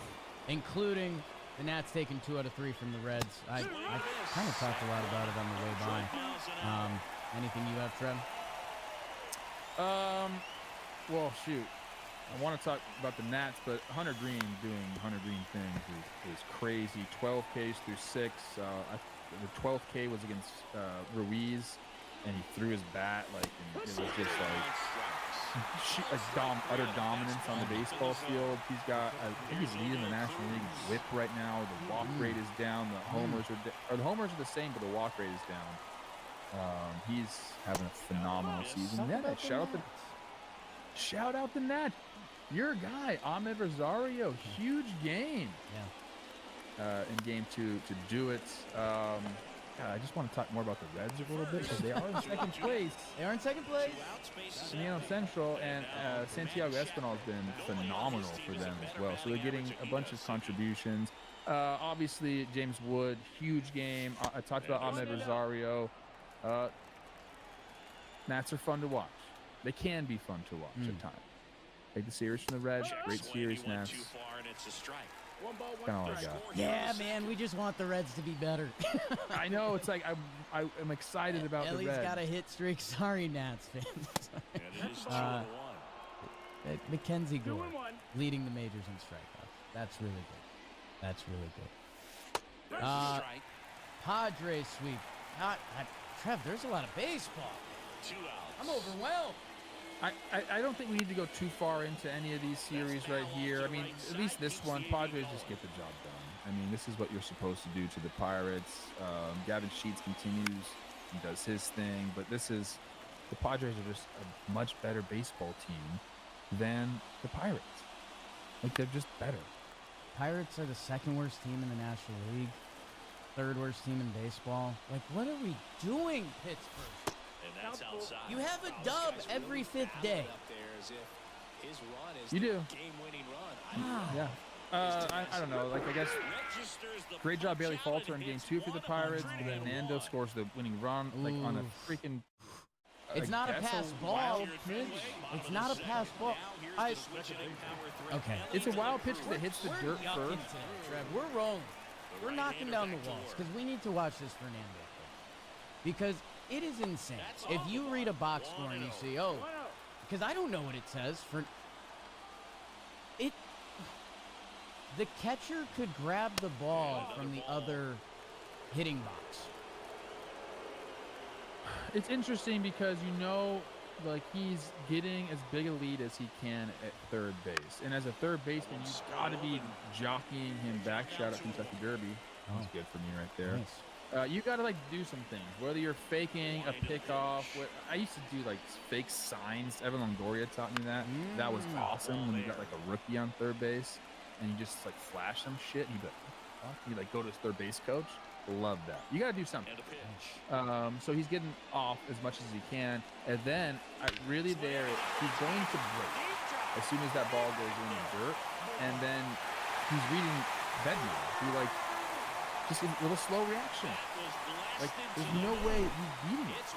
including the Nats taking 2 out of 3 from the Reds. I kind of talked a lot about it on the way by. Anything you have, Trev? Well, shoot. I want to talk about the Nats, but Hunter Green doing Hunter Green things is crazy. 12 Ks through 6. The 12th K was against Ruiz, and he threw his bat and it was just utter dominance on the baseball field. He's got, I think he's leading the National League whip right now. The walk rate is down. The homers the homers are the same, but the walk rate is down. He's having a phenomenal season. Shout out the Nats. Your guy, Ahmed Rosario, huge game. In game 2 to do it. I just want to talk more about the Reds a little bit because they are in second place. They are in second place in the NL Central, and Santiago Espinal has been phenomenal for them as well. So they're getting a bunch of contributions. Obviously, James Wood, huge game. I talked about Ahmed Rosario. Nats are fun to watch. They can be fun to watch at times. Take the series from the Reds. Great series, Nats. Kind of all I got. Yeah, man, we just want the Reds to be better. I know. It's like I'm excited about the Reds. Ellie's got a hit streak. Sorry, Nats fans. Mackenzie Gore leading the majors in strikeouts. That's really good. Padres sweep. Trev, there's a lot of baseball. 2 outs. I'm overwhelmed. I don't think we need to go too far into any of these series right here. I mean, at least this one, Padres just get the job done. I mean, this is what you're supposed to do to the Pirates. Gavin Sheets continues and does his thing, but the Padres are just a much better baseball team than the Pirates. They're just better. Pirates are the 2nd worst team in the National League, 3rd worst team in baseball. What are we doing, Pittsburgh? You have a dub every 5th day. You do. Yeah. I don't know. I guess great job Bailey Falter in game 2 for the Pirates. And then Nando scores the winning run on a freaking. It's not a pass ball. It's not a pass ball. Okay. It's a wild pitch that hits the dirt first. Trev, we're rolling. We're knocking down the walls because we need to watch this Fernando thing. Because it is insane. If you read a box score and you see, because I don't know what it says for it. The catcher could grab the ball from the other hitting box. It's interesting because he's getting as big a lead as he can at third base. And as a third baseman, you've got to be jockeying him back. Shout out Kentucky Derby. That's good for me right there. Nice. You got to do some things, whether you're faking a pickoff. I used to do fake signs. Evan Longoria taught me that. That was awesome when you got a rookie on third base and you just flash some shit. And you go to his third base coach. Love that. You got to do something. So he's getting off as much as he can. And then he's going to break as soon as that ball goes in the dirt. And then he's reading Bednar, who just a little slow reaction. There's no way he's beating it.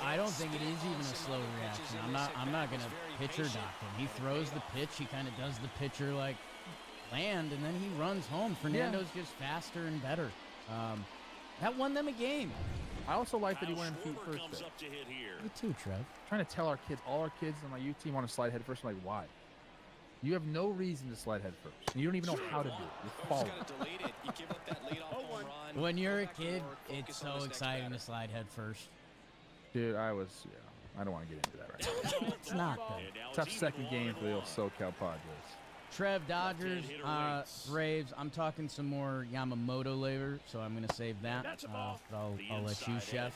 I don't think it is even a slow reaction. I'm not gonna pitcher dock him. He throws the pitch. He kind of does the pitcher land, and then he runs home. Fernando's just faster and better. That won them a game. I also like that he went in feet first. You too, Trev. Trying to tell all our kids on my youth team want to slide head first. I'm like, why? You have no reason to slide head first. You don't even know how to do it. You're falling. When you're a kid, it's so exciting to slide head first. Dude, I don't want to get into that right now. It's not, though. Tough second game for the old SoCal Padres. Trev, Dodgers, Braves. I'm talking some more Yamamoto later, so I'm going to save that. I'll let you, Chef.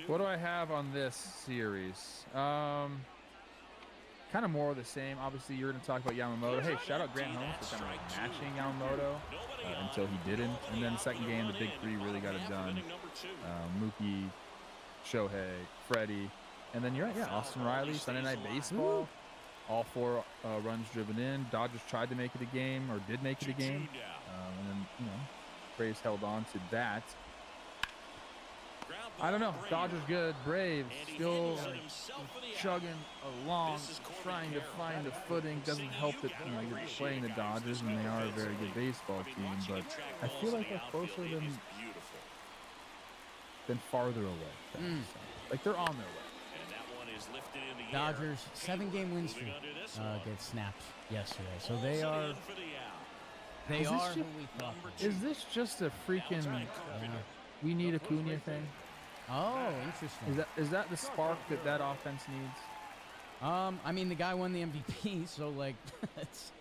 What do I have on this series? Kind of more of the same. Obviously, you're going to talk about Yamamoto. Hey, shout out Grant Holmes for kind of matching Yamamoto until he didn't. And then the second game, the big three really got it done. Mookie, Shohei, Freddie. And then Austin Riley, Sunday Night Baseball. All 4 runs driven in. Dodgers tried to make it a game, or did make it a game. And then, Braves held on to that. I don't know. Dodgers good. Braves still chugging along, trying to find a footing. Doesn't help that you're playing the Dodgers and they are a very good baseball team, but I feel like they're closer than farther away. Like they're on their way. Dodgers 7-game win streak gets snapped yesterday, so they are. They are who we thought. Is this just a freaking we need Acuna thing? Oh, interesting. Is that the spark that offense needs? I mean, the guy won the MVP, so like, it's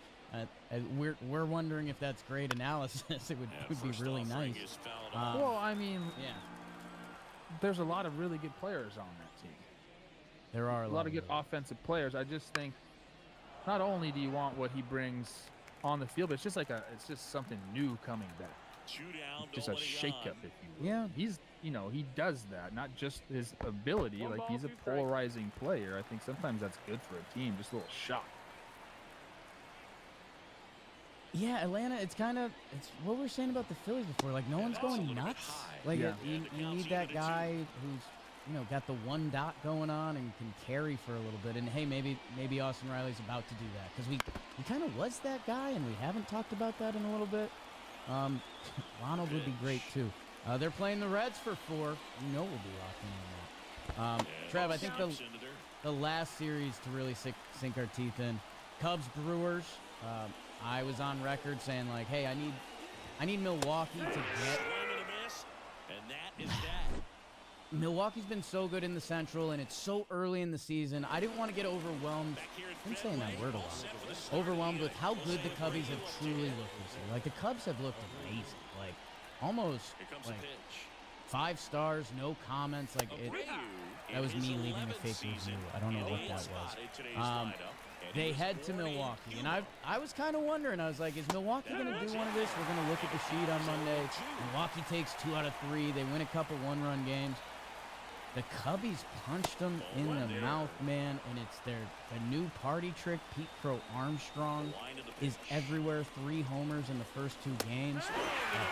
we're wondering if that's great analysis. It would be really nice. Well, I mean, yeah, there's a lot of really good players on that team. There are a lot of good offensive players. I just think not only do you want what he brings on the field, but it's just something new coming back. Just a shakeup, if you will. Yeah. He does that, not just his ability. Like, he's a polarizing player. I think sometimes that's good for a team, just a little shock. Yeah, Atlanta, it's what we were saying about the Phillies before. Like, no one's going nuts. Like, you need that guy who's, got the one dot going on and can carry for a little bit. And, hey, maybe Austin Riley's about to do that. Because we kind of was that guy, and we haven't talked about that in a little bit. Ronald would be great, too. They're playing the Reds for 4. We'll be locking on that. Trev, I think the last series to really sink our teeth in, Cubs-Brewers, I was on record saying, like, hey, I need Milwaukee to get. Milwaukee's been so good in the Central, and it's so early in the season. I didn't want to get overwhelmed. I'm saying that word a lot. Overwhelmed with how good the Cubbies have truly looked this year. Like, the Cubs have looked amazing. Like, almost like 5 stars, no comments. Like, that was me leaving a fake review. I don't know what that was. They head to Milwaukee, and I was kind of wondering. I was like, is Milwaukee going to do one of this? We're going to look at the sheet on Monday. Milwaukee takes 2 out of 3. They win a couple one-run games. The Cubbies punched them in the mouth, man, and it's the new party trick. Pete Crow Armstrong is everywhere. 3 homers in the first 2 games.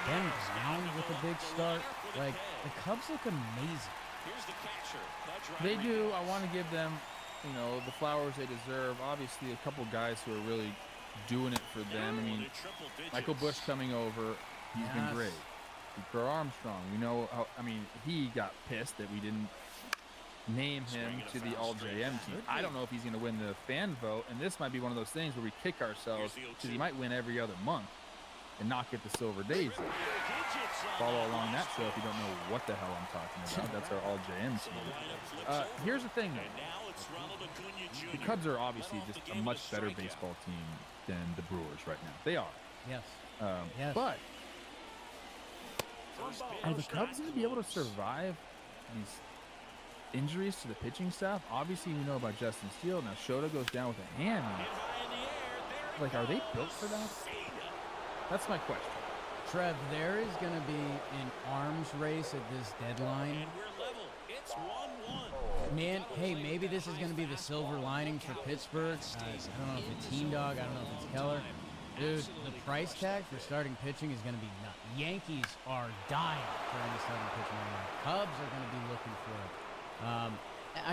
Ben Brown with a big start. Like, the Cubs look amazing. They do. I want to give them, the flowers they deserve. Obviously, a couple guys who are really doing it for them. I mean, Michael Busch coming over, he's been great. For Armstrong, he got pissed that we didn't name him to the All-JM team. I don't know if he's going to win the fan vote, and this might be one of those things where we kick ourselves because he might win every other month and not get the Silver Daisy. Follow along that show if you don't know what the hell I'm talking about. That's our All-JM team. Here's the thing, though. The Cubs are obviously just a much better baseball team than the Brewers right now. They are. Yes. Yes. But are the Cubs going to be able to survive these injuries to the pitching staff? Obviously, we know about Justin Steele. Now, Shota goes down with a hand. Like, are they built for that? That's my question. Trev, there is going to be an arms race at this deadline. Man, hey, maybe this is going to be the silver lining for Pittsburgh. I don't know if it's Teen Dog. I don't know if it's Keller. Dude, the price tag for starting pitching is going to be nuts. Yankees are dying for any starting pitching right now. Cubs are going to be looking for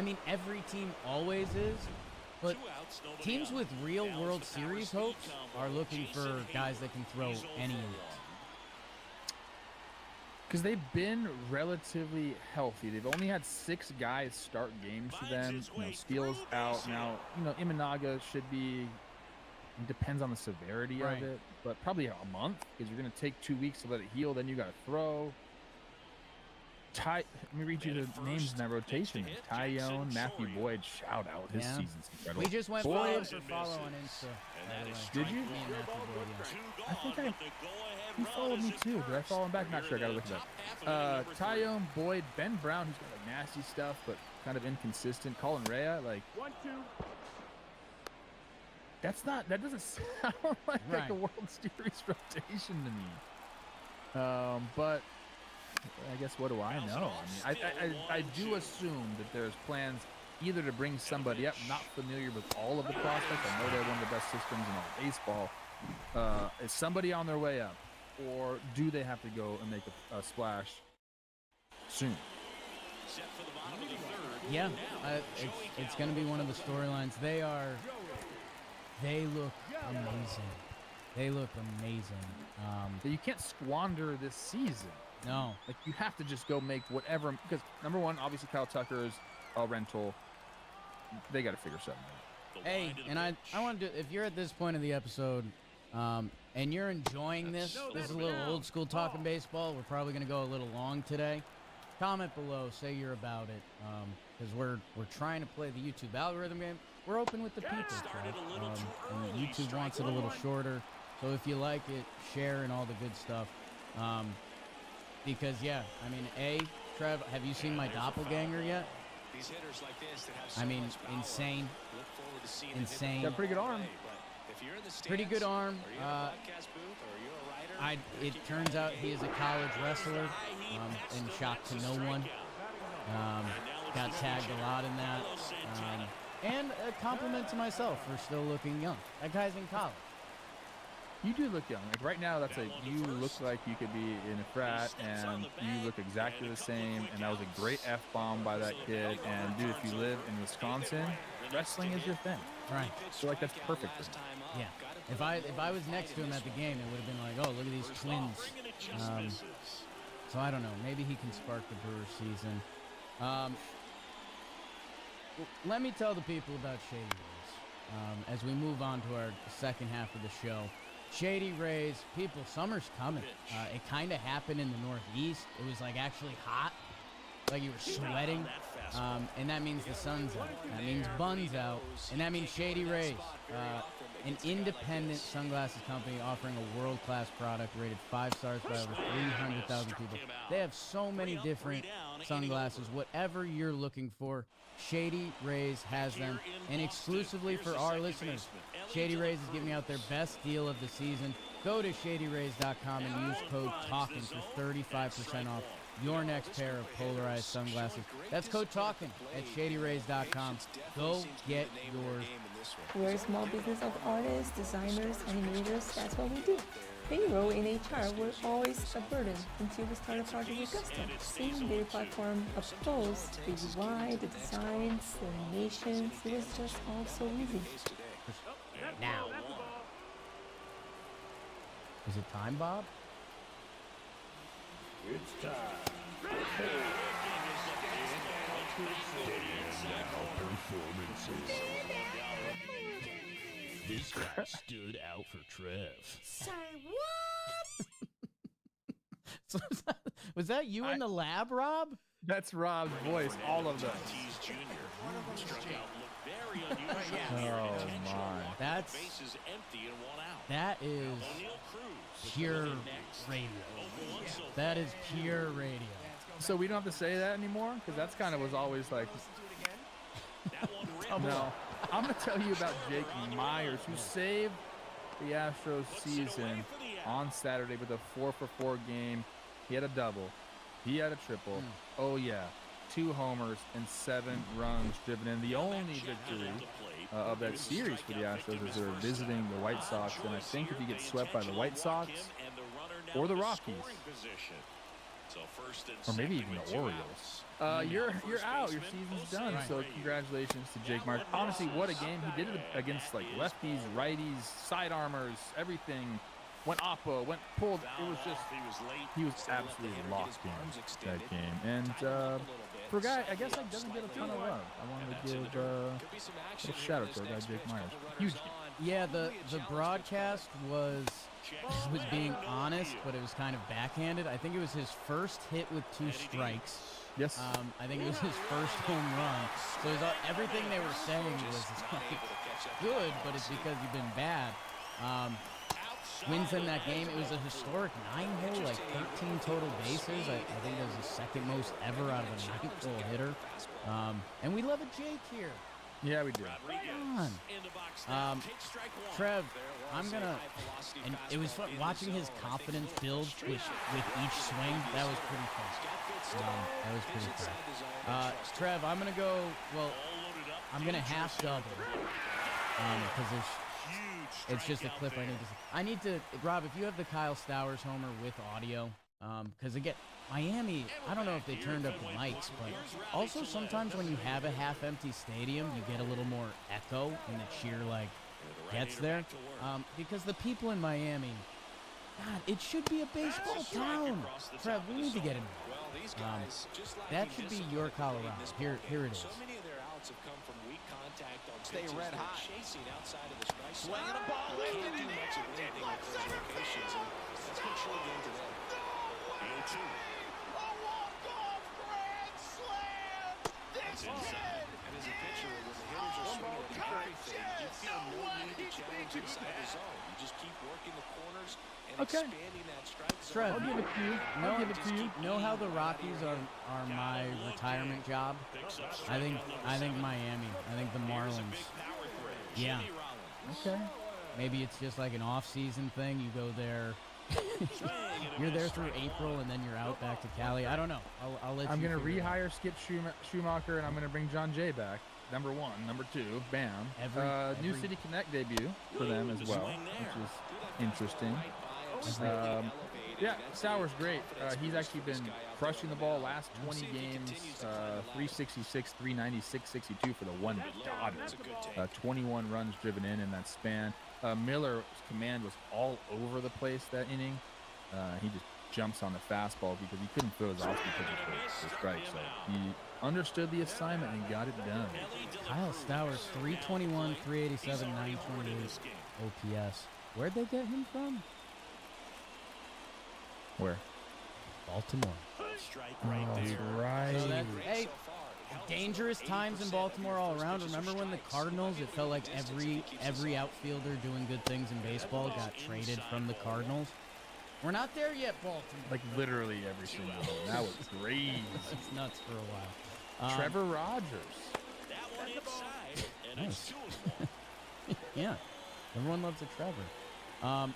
it. Every team always is, but teams with real World Series hopes are looking for guys that can throw any innings. Because they've been relatively healthy. They've only had 6 guys start games for them. Steele's out now. Imanaga should be. It depends on the severity of it, but probably a month because you're going to take 2 weeks to let it heal. Then you got to throw. Let me read you the names in that rotation. Tyone, Matthew Boyd, shout out. His season's incredible. We just went follow for follow on Insta. Did you? Me and Matthew Boyd, I think he followed me too. Did I follow him back? Not sure. I got to look at that. Tyone, Boyd, Ben Brown, who's got like nasty stuff, but kind of inconsistent. Colin Rea, like 1-2. That doesn't sound like a World Series rotation to me. But I guess what do I know? I do assume that there's plans either to bring somebody up, not familiar with all of the prospects. I know they're one of the best systems in all baseball. Is somebody on their way up, or do they have to go and make a splash soon? Yeah, it's going to be one of the storylines. They look amazing. They look amazing. But you can't squander this season. No. Like, you have to just go make whatever, because number one, obviously Kyle Tucker is a rental. They got to figure something out. Hey, and I want to, if you're at this point of the episode, and you're enjoying this is a little old school talking baseball. We're probably going to go a little long today. Comment below, say you're about it, because we're trying to play the YouTube algorithm game. We're open with the people, Trev. And YouTube wants it a little shorter. So if you like it, share and all the good stuff. Because, yeah, I mean, Trev, have you seen my doppelganger yet? I mean, insane. Insane. Got a pretty good arm. Pretty good arm. It turns out he is a college wrestler, in shock to no one. Got tagged a lot in that. And a compliment to myself for still looking young. That guy's in college. You do look young. Like right now, you look like you could be in a frat, and you look exactly the same. And that was a great F-bomb by that kid. And dude, if you live in Wisconsin, wrestling is your thing. Right. So like that's perfect. Yeah. If I was next to him at the game, it would have been like, oh, look at these twins. So I don't know. Maybe he can spark the Brewers season. Let me tell the people about Shady Rays as we move on to our second half of the show. Shady Rays, people, summer's coming. It kind of happened in the Northeast. It was like actually hot, like you were sweating, and that means the sun's out. That means bun's out, and that means Shady Rays, an independent sunglasses company offering a world-class product rated 5 stars by over 300,000 people. They have so many different sunglasses. Whatever you're looking for, Shady Rays has them, and exclusively for our listeners, Shady Rays is giving out their best deal of the season. Go to shadyrays.com and use code TALKING for 35% off your next pair of polarized sunglasses. That's code TALKING at shadyrays.com. Go get yours. We're a small business of artists, designers, animators. That's what we do. Payroll in HR was always a burden until we started project with Gusto. Seeing their platform up close, the UI, the designs, the animations, it was just all so easy. Now. Is it time, Bob? It's time. This guy stood out for Trev. Say what? So was that you in the lab, Rob? That's Rob's voice. All of them. Oh my. That is pure radio. That is pure radio. So we don't have to say that anymore? Because that's kind of was always like... No. I'm going to tell you about Jake Myers, who saved the Astros season on Saturday with a 4-for-4 game. He had a double. He had a triple. Oh, yeah. 2 homers and 7 runs driven in. The only victory of that series for the Astros is they're visiting the White Sox. And I think if you get swept by the White Sox or the Rockies, or maybe even the Orioles, you're out. Your season's done. So congratulations to Jake Myers. Honestly, what a game. He did it against like lefties, righties, side armors, everything. Went oppo, went pulled. It was just, he was absolutely lost in that game. And for a guy, I guess, like, doesn't get a ton of love, I wanted to give a shout out to our guy Jake Myers. Huge game. Yeah, the broadcast was being honest, but it was kind of backhanded. I think it was his first hit with 2 strikes. Yes. I think it was his first home run. So it was, everything they were saying was like, good, but it's because you've been bad. Wins in that game. It was a historic 9-hole, like 13 total bases. I think it was the second most ever out of a 9-hole hitter. And we love a Jake here. Yeah, we do. Come on. Trev, I'm gonna, and it was fun watching his confidence build with each swing. That was pretty fun. Trev, I'm gonna go. Well, I'm gonna half double because it's just a clip I need to. Rob, if you have the Kyle Stowers homer with audio, Because again, Miami, I don't know if they turned up the mics, but also sometimes when you have a half-empty stadium, you get a little more echo and the cheer like gets there. Because the people in Miami, God, it should be a baseball town. Trev, we need to get him. That should be your Colorado. Here it is. Stay red hot. Chasing outside of the strike zone. Swinging a ball. Can't do much of anything at those locations. And that's been true again today. The 0-2. A walk-off grand slam. This kid. And as a pitcher, when the hitters are swinging at everything, you feel no need to challenge inside the zone. You just keep working the corners and expanding that strike zone. Trev, I'll give it to you. I'll give it to you. Know how the Rockies are my retirement job? I think Miami. I think the Marlins. Yeah. Okay. Maybe it's just like an off-season thing. You go there. You're there through April, and then you're out back to Cali. I don't know. I'll let you. I'm going to rehire Skip Schumacher, and I'm going to bring John Jay back. Number 1. Number 2, bam. New City Connect debut for them as well, which is interesting. Yeah, Sauer's great. He's actually been crushing the ball last 20 games, 366, 396, 62 for the one Dodger. 21 runs driven in that span. Miller's command was all over the place that inning. He just jumps on the fastball because he couldn't throw his off-speed pitches for strike. So he understood the assignment and got it done. Kyle Stowers, 321, 387, 928 OPS. Where'd they get him from? Where? Baltimore. Dude, right. So hey, dangerous times in Baltimore all around. Remember when the Cardinals, it felt like every outfielder doing good things in baseball got traded from the Cardinals? We're not there yet, Baltimore. Like literally every single one. That was crazy. It's nuts for a while. Trevor Rogers. Nice. Yeah. Everyone loves a Trevor.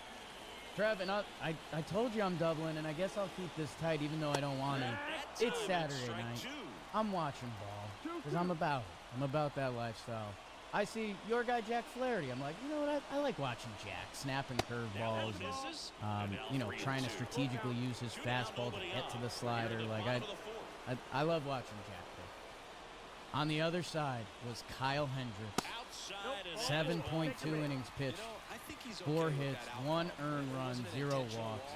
Trev, and I told you I'm doubling, and I guess I'll keep this tight even though I don't want to. It's Saturday night. I'm watching ball because I'm about it. I'm about that lifestyle. I see your guy Jack Flaherty. I'm like, you know what? I like watching Jack snapping curveballs and trying to strategically use his fastball to get to the slider. Like I love watching Jack play. On the other side was Kyle Hendricks. 7.2 innings pitched. 4 hits, 1 earned run, 0 walks.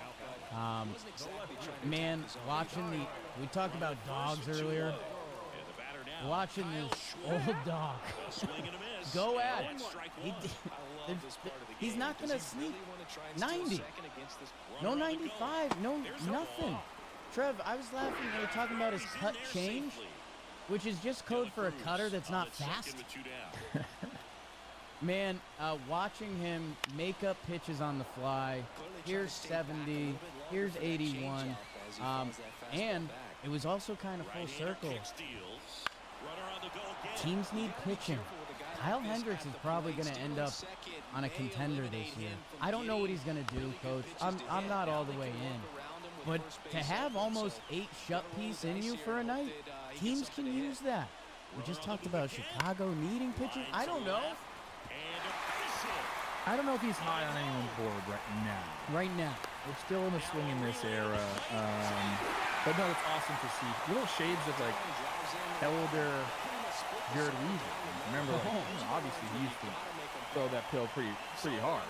Man, we talked about dogs earlier. Watching this old dog go at it. He's not going to sneak 90. No 95, no nothing. Trev, I was laughing when they were talking about his cut change, which is just code for a cutter that's not fast. Man, watching him make up pitches on the fly. Here's 70. Here's 81. And it was also kind of full circle. Teams need pitching. Kyle Hendricks is probably going to end up on a contender this year. I don't know what he's going to do, Coach. I'm not all the way in. But to have almost 8 shut piece in you for a night, teams can use that. We just talked about Chicago needing pitching. I don't know. I don't know if he's high on anyone's board right now. We're still in the swing in this era. But no, it's awesome to see. Little shades of like elder Jared Weaver. Remember, obviously he used to throw that pill pretty hard.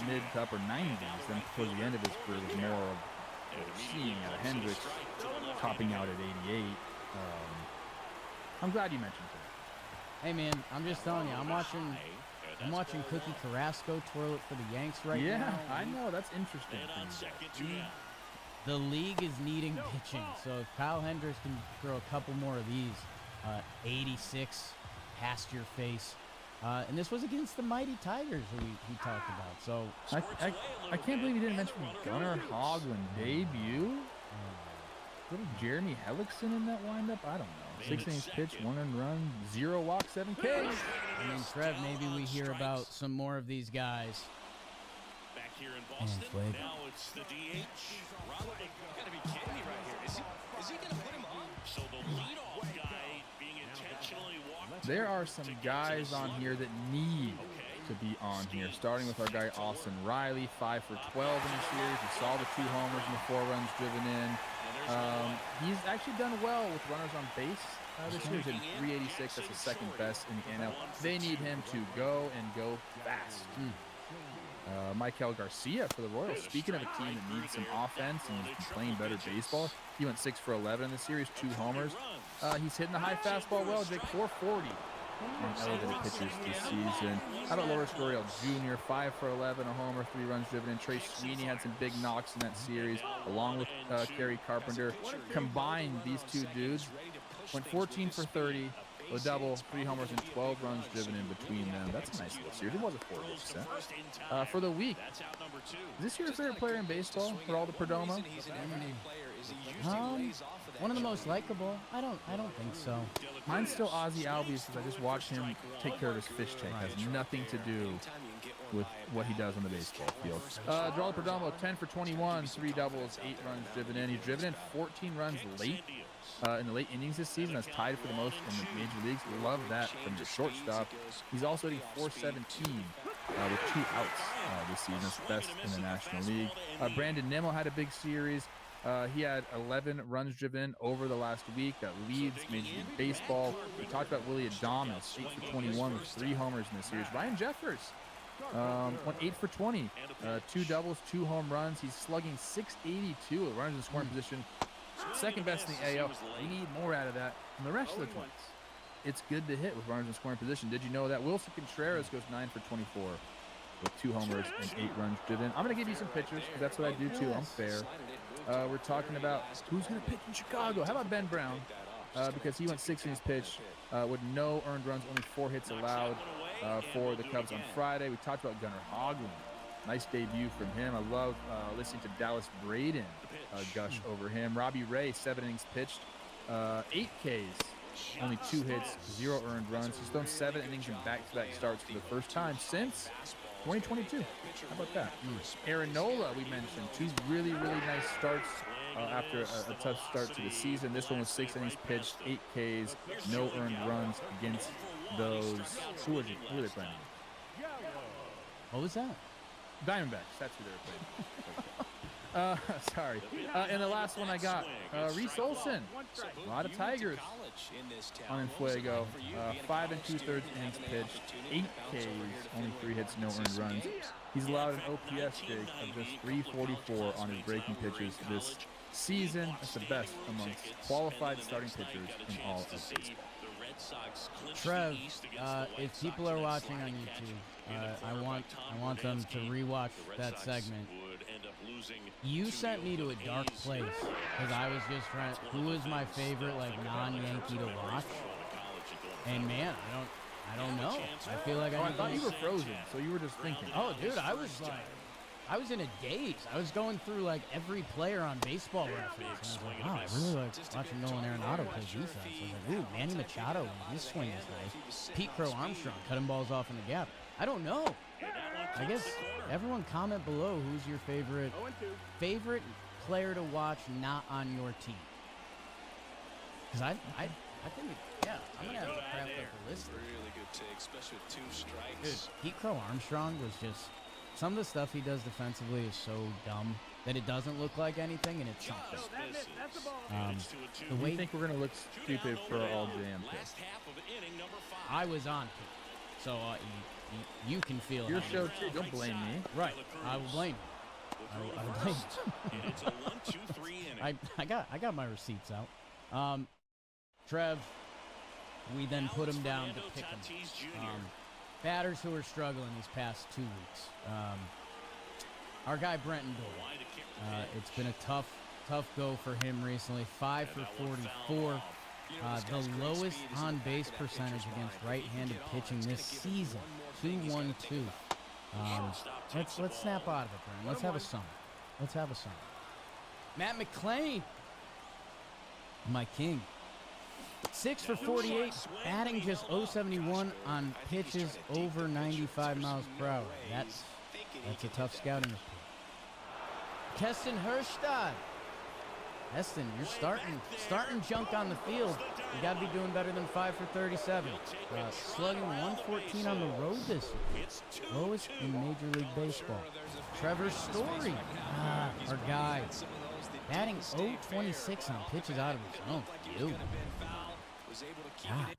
Mid to upper 90s. Then towards the end of his career, it was more of seeing out of Hendricks topping out at 88. I'm glad you mentioned that. Hey man, I'm just telling you, I'm watching Cookie Carrasco twirl it for the Yanks right now. Yeah, I know. That's interesting. The league is needing pitching, so if Kyle Hendricks can throw a couple more of these, 86 past your face. And this was against the mighty Tigers who he talked about. So I can't believe you didn't mention Gunnar Hoglund debut. Little Jeremy Hellickson in that windup? I don't know. 6 innings pitched, 1 earned run, 0 walks, 7 Ks. I mean, Trev, maybe we hear about some more of these guys. Back here in Boston, now it's the DH. Robert, you gotta be kidding me right here. Is he gonna put him on? So the leadoff guy being intentionally walked. There are some guys on here that need to be on here. Starting with our guy Austin Riley, 5 for 12 in the series. We saw the 2 homers and the 4 runs driven in. He's actually done well with runners on base this year. He's hitting 386. That's the second best in the NL. They need him to go and go fast. Michael Garcia for the Royals. Speaking of a team that needs some offense and is playing better baseball, he went 6 for 11 in the series, 2 homers. He's hitting the high fastball well, Jake, 440 in elevated pitches this season. How about Lourdes Gurriel Jr., 5 for 11, a homer, 3 runs driven in. Trey Sweeney had some big knocks in that series, along with Kerry Carpenter. Combined, these two dudes went 14 for 30, a double, 3 homers, and 12 runs driven in between them. That's a nice little series. It was a 4%. For the week, is this your favorite player in baseball, Geraldo Perdomo? One of the most likable. I don't think so. Mine's still Ozzie Albies because I just watched him take care of his fish tank. It has nothing to do with what he does on the baseball field. Geraldo Perdomo, 10 for 21, 3 doubles, 8 runs driven in. He's driven in 14 runs late in the late innings this season. That's tied for the most in the major leagues. Love that from the shortstop. He's also hitting 417 with 2 outs this season. That's best in the National League. Brandon Nimmo had a big series. He had 11 runs driven in over the last week. That leads Major League Baseball. We talked about Willy Adames, 8 for 21 with 3 homers in this series. Ryan Jeffers went 8 for 20, 2 doubles, 2 home runs. He's slugging 682 with runners in scoring position. Second best in the AL. We need more out of that from the rest of the Twins. It's good to hit with runners in scoring position. Did you know that? Wilson Contreras goes 9 for 24 with 2 homers and 8 runs driven. I'm going to give you some pitchers because that's what I do too. I'm fair. We're talking about who's going to pitch in Chicago. How about Ben Brown? Because he went 6 innings pitched with no earned runs, only 4 hits allowed for the Cubs on Friday. We talked about Gunnar Hoglund. Nice debut from him. I love listening to Dallas Braden gush over him. Robbie Ray, 7 innings pitched, 8 Ks, only 2 hits, 0 earned runs. He's thrown 7 innings in back-to-back starts for the first time since 2022. How about that? Aaron Nola, we mentioned, 2 really nice starts after a tough start to the season. This one was 6 innings pitched, 8 Ks, no earned runs against those. Who are they playing? What was that? Diamondbacks. That's who they were playing. Sorry. And the last one I got, Reese Olson. A lot of Tigers on Fuego. 5 2/3 innings pitched, 8 Ks, only 3 hits, no earned runs. He's allowed an OPS, Jake, of just 344 on his breaking pitches this season. That's the best amongst qualified starting pitchers in all of baseball. Trev, if people are watching on YouTube, I want them to rewatch that segment. You sent me to a dark place because I was just trying. Who is my favorite non-Yankee to watch? And man, I don't know. I feel like I thought you were frozen, so you were just thinking. Oh, dude, I was in a daze. I was going through every player on Baseball Reference. And I was like, wow, I really like watching Nolan Arenado play defense. I was like, ooh, Manny Machado, his swing is nice. Pete Crow Armstrong cutting balls off in the gap. I don't know. I guess everyone comment below who's your favorite player to watch not on your team. Because I think, I'm going to have to craft up a list. Really good take, especially with 2 strikes. Dude, Pete Crow Armstrong was just, some of the stuff he does defensively is so dumb that it doesn't look like anything, and it's something. The way you think we're going to look stupid for all jam picks. I was on Pete, so you can feel your show too. Don't blame me. Right, I will blame you. I will blame you. I got my receipts out. Trev, we then put him down to pick him. Batters who are struggling these past 2 weeks. Our guy Brenton Doyle. It's been a tough go for him recently. 5 for 44. The lowest on base percentage against right-handed pitching this season. 2-1-2. Let's snap out of it, Brenton. Let's have a summer. Matt McClain. My king. 6 for 48, adding just 071 on pitches over 95 miles per hour. That's a tough scouting report. Keston Herstad, Heston, you're starting junk on the field. You got to be doing better than 5 for 37. Slugging 114 on the road this year. Lowest in Major League Baseball. Trevor Story, our guy. Batting 0-26 on pitches out of his zone. Dude. God,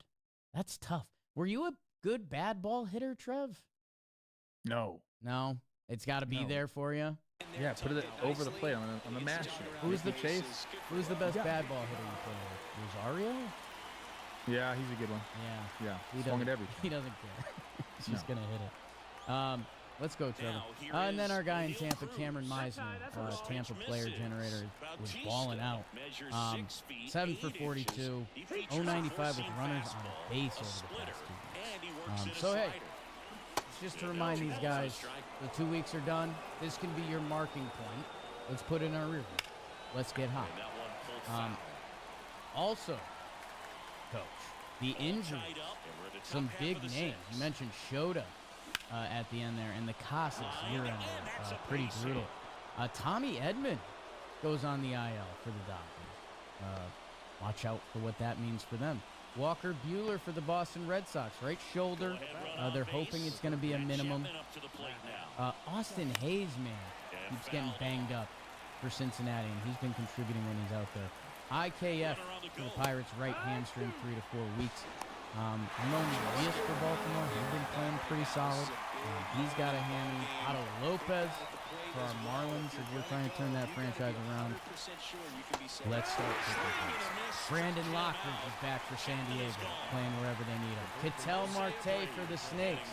that's tough. Were you a good bad ball hitter, Trev? No. No? It's got to be there for you? Yeah, put it over the plate on the mash. Who's the chase? Who's the best bad ball hitter you play with? Rosario? Yeah, he's a good one. Yeah. He swung at everything. He doesn't care. He's just going to hit it. Let's go, Trevor. And then our guy in Tampa, Cameron Meisner, Tampa player generator, was balling out. 7 for 42, 095 with runners on base over the past 2 weeks. So, hey, just to remind these guys, the 2 weeks are done. This can be your marking point. Let's put it in our rear view. Let's get hot. Also, Coach, the injuries, some big names. You mentioned Shota at the end there, and the Casas year-end, pretty brutal. Tommy Edman goes on the IL for the Dodgers. Watch out for what that means for them. Walker Buehler for the Boston Red Sox, right shoulder. They're hoping it's going to be a minimum. Austin Hayes, man, keeps getting banged up for Cincinnati, and he's been contributing when he's out there. IKF for the Pirates, right hamstring, 3 to 4 weeks. Ramon Urias for Baltimore, he's been playing pretty solid. He's got a hammy. Otto Lopez for our Marlins, as we're trying to turn that franchise around. Let's start with the Brandon Lockridge is back for San Diego, playing wherever they need him. Ketel Marte for the Snakes.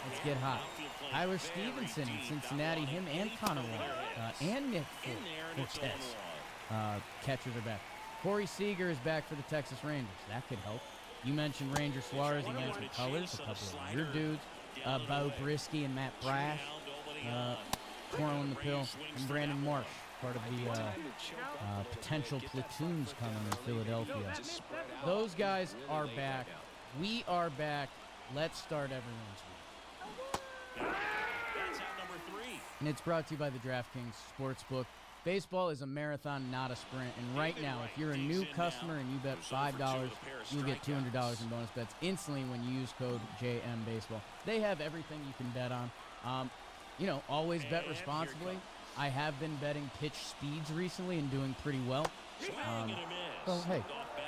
Let's get hot. Tyler Stevenson in Cincinnati, him and Connor Wall, and Nick Fortes. Catchers are back. Corey Seager is back for the Texas Rangers. That could help. You mentioned Ranger Suarez, you mentioned Colors, a couple of your dudes. Bo Brisky and Matt Brash, twirling the pill, and Brandon Marsh, part of the potential platoons coming in Philadelphia. Those guys are back. We are back. Let's start everyone's week. And it's brought to you by the DraftKings Sportsbook. Baseball is a marathon, not a sprint. And right now, if you're a new customer and you bet $5, you'll get $200 in bonus bets instantly when you use code JMBaseball. They have everything you can bet on. Always bet responsibly. I have been betting pitch speeds recently and doing pretty well. So, hey,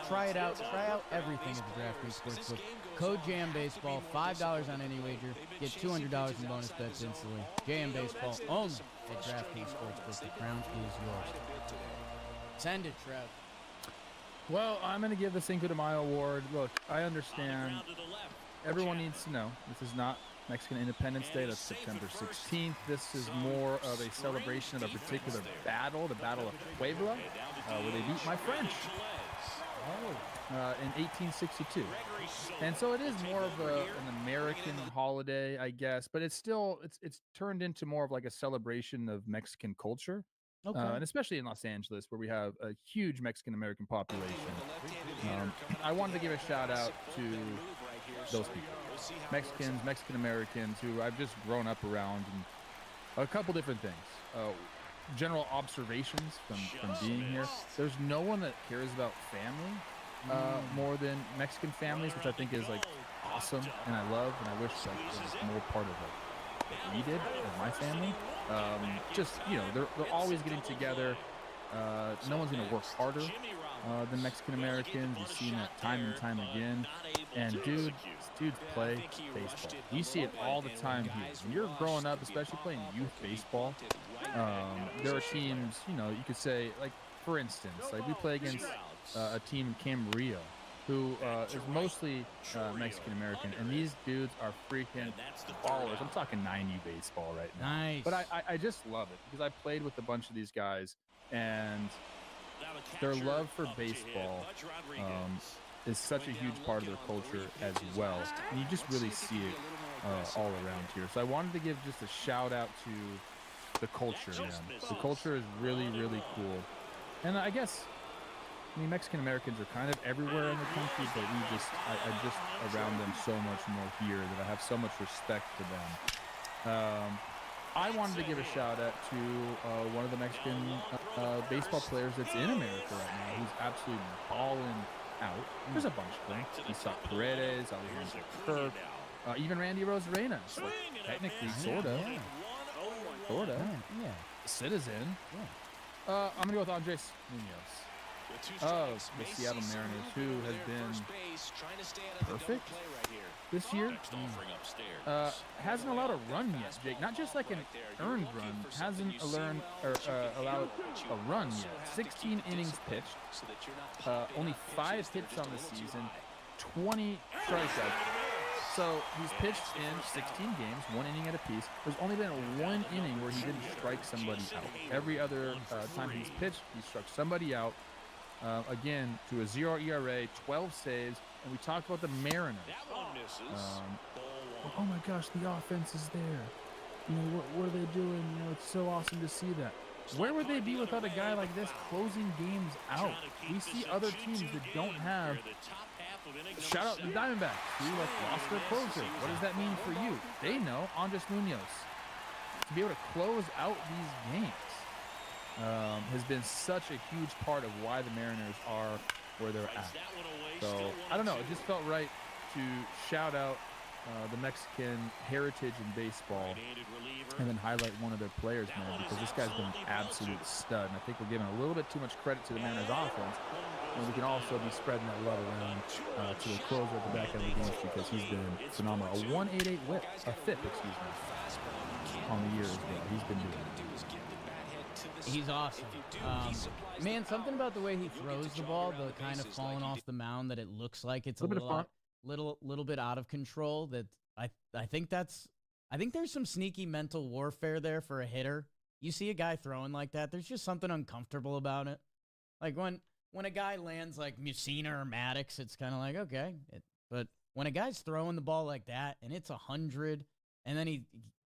try it out. Try out everything at the DraftKings Sportsbook. Code JMBaseball, $5 on any wager. Get $200 in bonus bets instantly. JMBaseball only at DraftKings Sportsbook. The crown is yours. Send it, Trev. Well, I'm going to give the Cinco de Mayo award. Look, I understand. Everyone needs to know this is not Mexican Independence Day. That's September 16th. This is more of a celebration of a particular battle, the Battle of Puebla, where they beat my French in 1862. And so it is more of an American holiday, I guess, but it's still it's turned into more of like a celebration of Mexican culture. Okay. And especially in Los Angeles, where we have a huge Mexican-American population. I wanted to give a shout-out to those people. Mexicans, Mexican-Americans, who I've just grown up around, and a couple different things. General observations from being here. There's no one that cares about family more than Mexican families, which I think is, like, awesome, and I love, and I wish that was more part of it. What we did as my family. They're always getting together. No one's going to work harder than Mexican Americans. We've seen that time and time again. And dudes play baseball. You see it all the time here. When you're growing up, especially playing youth baseball, there are teams, you could say, like, for instance, like we play against a team in Camarillo who is mostly Mexican-American, and these dudes are freaking ballers. I'm talking 90 baseball right now. Nice. But I just love it because I played with a bunch of these guys, and their love for baseball is such a huge part of their culture as well. And you just really see it all around here. So I wanted to give just a shout-out to the culture, man. The culture is really, really cool. And I guess... Mexican Americans are kind of everywhere in the country, but I'm just around them so much more here that I have so much respect for them. I wanted to give a shout out to one of the Mexican baseball players that's in America right now, who's absolutely balling out. There's a bunch of them. Isaac Paredes, Alejandro Kirk, even Randy Rosarena. Like, technically, sorta. Yeah. Citizen. I'm gonna go with Andres Munoz of the Seattle Mariners, who has been perfect this year. Hasn't allowed a run yet, Jake. Not just like an earned run. Hasn't allowed a run yet. 16 innings pitched. Only 5 hits on the season. 20 strikeouts. So he's pitched in 16 games, 1 inning at a piece. There's only been 1 inning where he didn't strike somebody out. Every other time he's pitched, he struck somebody out. Again, to a 0 ERA, 12 saves, and we talked about the Mariners. Oh my gosh, the offense is there. You know, what are they doing? You know, it's so awesome to see that. Where would they be without a guy like this closing games out? We see other teams that don't have. Shout out the Diamondbacks, who lost their closer. What does that mean for you? They know Andres Munoz to be able to close out these games. Has been such a huge part of why the Mariners are where they're at. So, I don't know. It just felt right to shout out the Mexican heritage in baseball and then highlight one of their players, man, because this guy's been an absolute stud. And I think we're giving a little bit too much credit to the Mariners offense. And we can also be spreading that love around to the closer at the back end of the games because he's been phenomenal. A 1.88 whip, a FIP, on the year as well. He's been doing it. He's awesome. Man, something about the way he throws the ball, the kind of falling off the mound, that it looks like it's a little bit out of control. That I think there's some sneaky mental warfare there for a hitter. You see a guy throwing like that, there's just something uncomfortable about it. Like when a guy lands like Mussina or Maddox, it's kind of like, okay. But when a guy's throwing the ball like that and it's 100, and then he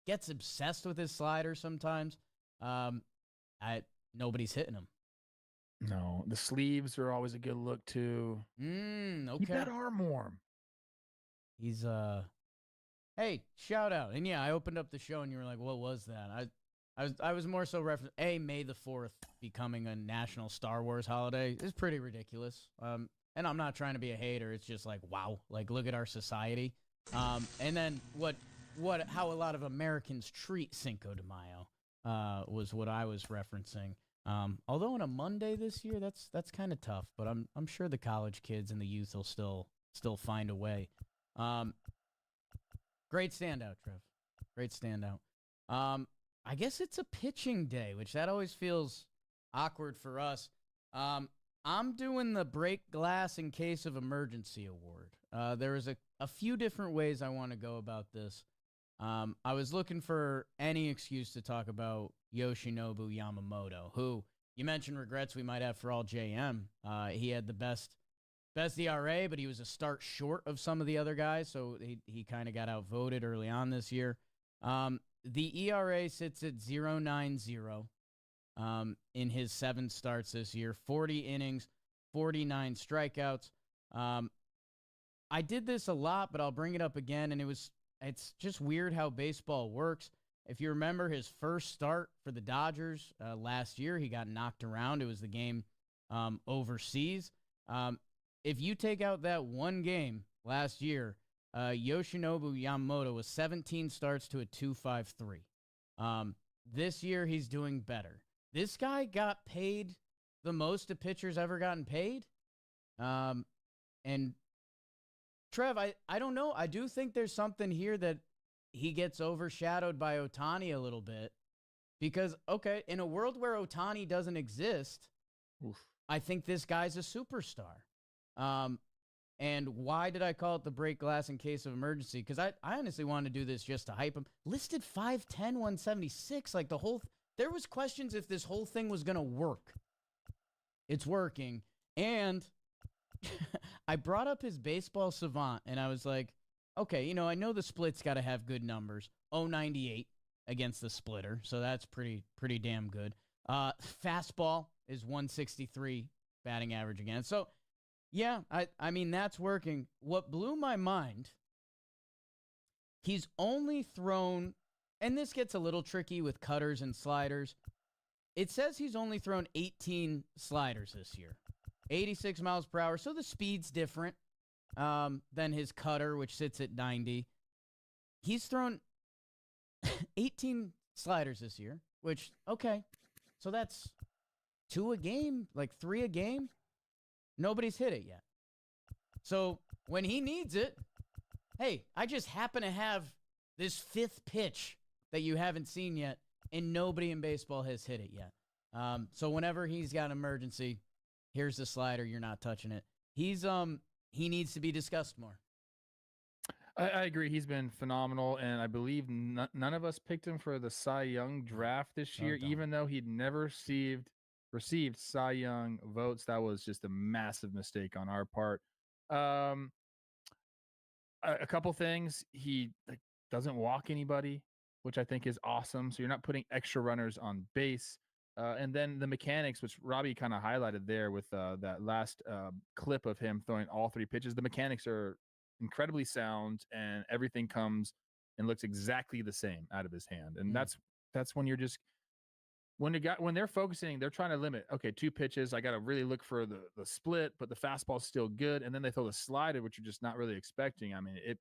gets obsessed with his slider sometimes, nobody's hitting him. No, the sleeves are always a good look too. Okay. Keep that arm warm. He's hey, shout out. And yeah, I opened up the show and you were like, what was that? I was more so referencing May the 4th becoming a national Star Wars holiday is pretty ridiculous. And I'm not trying to be a hater. It's just like, wow, like look at our society. And then how a lot of Americans treat Cinco de Mayo was what I was referencing. Although on a Monday this year, that's kind of tough, but I'm sure the college kids and the youth will still find a way. Great standout, Trev. Great standout. I guess it's a pitching day, which that always feels awkward for us. I'm doing the break glass in case of emergency award. There is a few different ways I want to go about this. I was looking for any excuse to talk about Yoshinobu Yamamoto, who you mentioned regrets we might have for all JM. He had the best ERA, but he was a start short of some of the other guys, so he kind of got outvoted early on this year. The ERA sits at 0.90 in his 7 starts this year, 40 innings, 49 strikeouts. I did this a lot, but I'll bring it up again, and it's just weird how baseball works. If you remember his first start for the Dodgers last year, he got knocked around. It was the game overseas. If you take out that one game last year, Yoshinobu Yamamoto was 17 starts to a 2.53. This year, he's doing better. This guy got paid the most a pitcher's ever gotten paid. And Trev, I don't know. I do think there's something here that he gets overshadowed by Ohtani a little bit. Because, okay, in a world where Ohtani doesn't exist, I think this guy's a superstar. And why did I call it the break glass in case of emergency? Because I honestly wanted to do this just to hype him. Listed 5'10", 176. Like there was questions if this whole thing was going to work. It's working. And I brought up his baseball savant, and I was like, okay, I know the split's got to have good numbers. 0.98 against the splitter, so that's pretty damn good. Fastball is 163 batting average again. So, yeah, I mean, that's working. What blew my mind, he's only thrown and this gets a little tricky with cutters and sliders. It says he's only thrown 18 sliders this year, 86 miles per hour. So the speed's different than his cutter, which sits at 90. He's thrown 18 sliders this year, which, okay. So that's 2 a game, like 3 a game. Nobody's hit it yet. So when he needs it, hey, I just happen to have this 5th pitch that you haven't seen yet, and nobody in baseball has hit it yet. So whenever he's got an emergency, here's the slider. You're not touching it. He needs to be discussed more. I agree. He's been phenomenal, and I believe none of us picked him for the Cy Young draft this year, even though he'd never received Cy Young votes. That was just a massive mistake on our part. A couple things. He doesn't walk anybody, which I think is awesome. So you're not putting extra runners on base. And then the mechanics, which Robbie kind of highlighted there with that last clip of him throwing all 3 pitches. The mechanics are incredibly sound, and everything comes and looks exactly the same out of his hand. And that's when you're just when they're focusing, they're trying to limit. Okay, 2 pitches. I got to really look for the split, but the fastball's still good. And then they throw the slider, which you're just not really expecting. I mean, it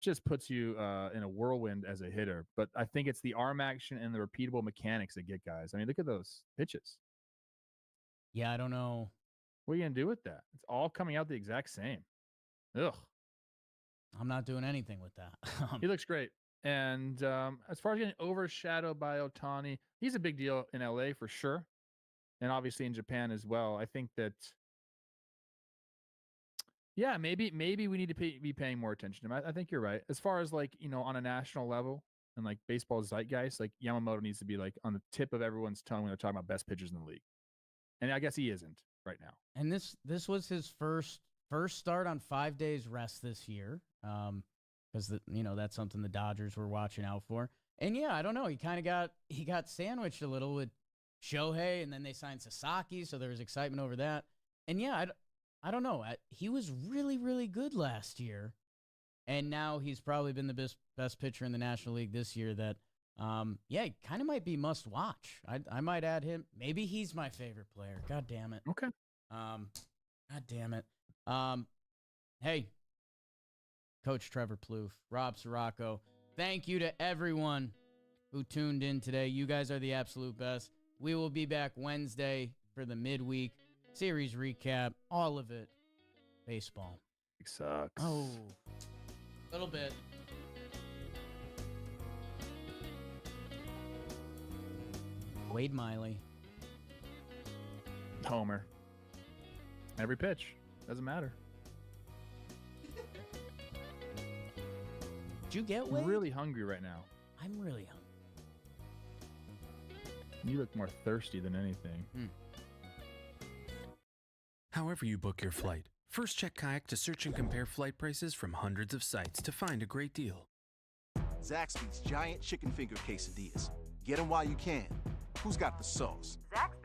just puts you in a whirlwind as a hitter. But I think it's the arm action and the repeatable mechanics that get guys. I mean, look at those pitches. Yeah, I don't know. What are you going to do with that? It's all coming out the exact same. Ugh. I'm not doing anything with that. He looks great. And as far as getting overshadowed by Ohtani, he's a big deal in LA for sure. And obviously in Japan as well. I think that, yeah, maybe we need to be paying more attention to him. I think you're right. As far as on a national level and like baseball zeitgeist, like Yamamoto needs to be like on the tip of everyone's tongue when they're talking about best pitchers in the league. And I guess he isn't right now. And this was his first start on 5 days rest this year. Because that's something the Dodgers were watching out for. And yeah, I don't know. He got sandwiched a little with Shohei, and then they signed Sasaki, so there was excitement over that. And yeah, I don't know. He was really, really good last year, and now he's probably been the best pitcher in the National League this year. That, he kind of might be must watch. I might add him. Maybe he's my favorite player. God damn it. Okay. God damn it. Hey. Coach Trevor Plouffe, Rob Sirocco, thank you to everyone who tuned in today. You guys are the absolute best. We will be back Wednesday for the midweek series recap, all of it. Baseball. It sucks. Oh, a little bit. Wade Miley. Homer. Every pitch. Doesn't matter. Did you get Wade? I'm really hungry right now. I'm really hungry. You look more thirsty than anything. However you book your flight, first check Kayak to search and compare flight prices from hundreds of sites to find a great deal. Zaxby's giant chicken finger quesadillas. Get them while you can. Who's got the sauce? Zaxby's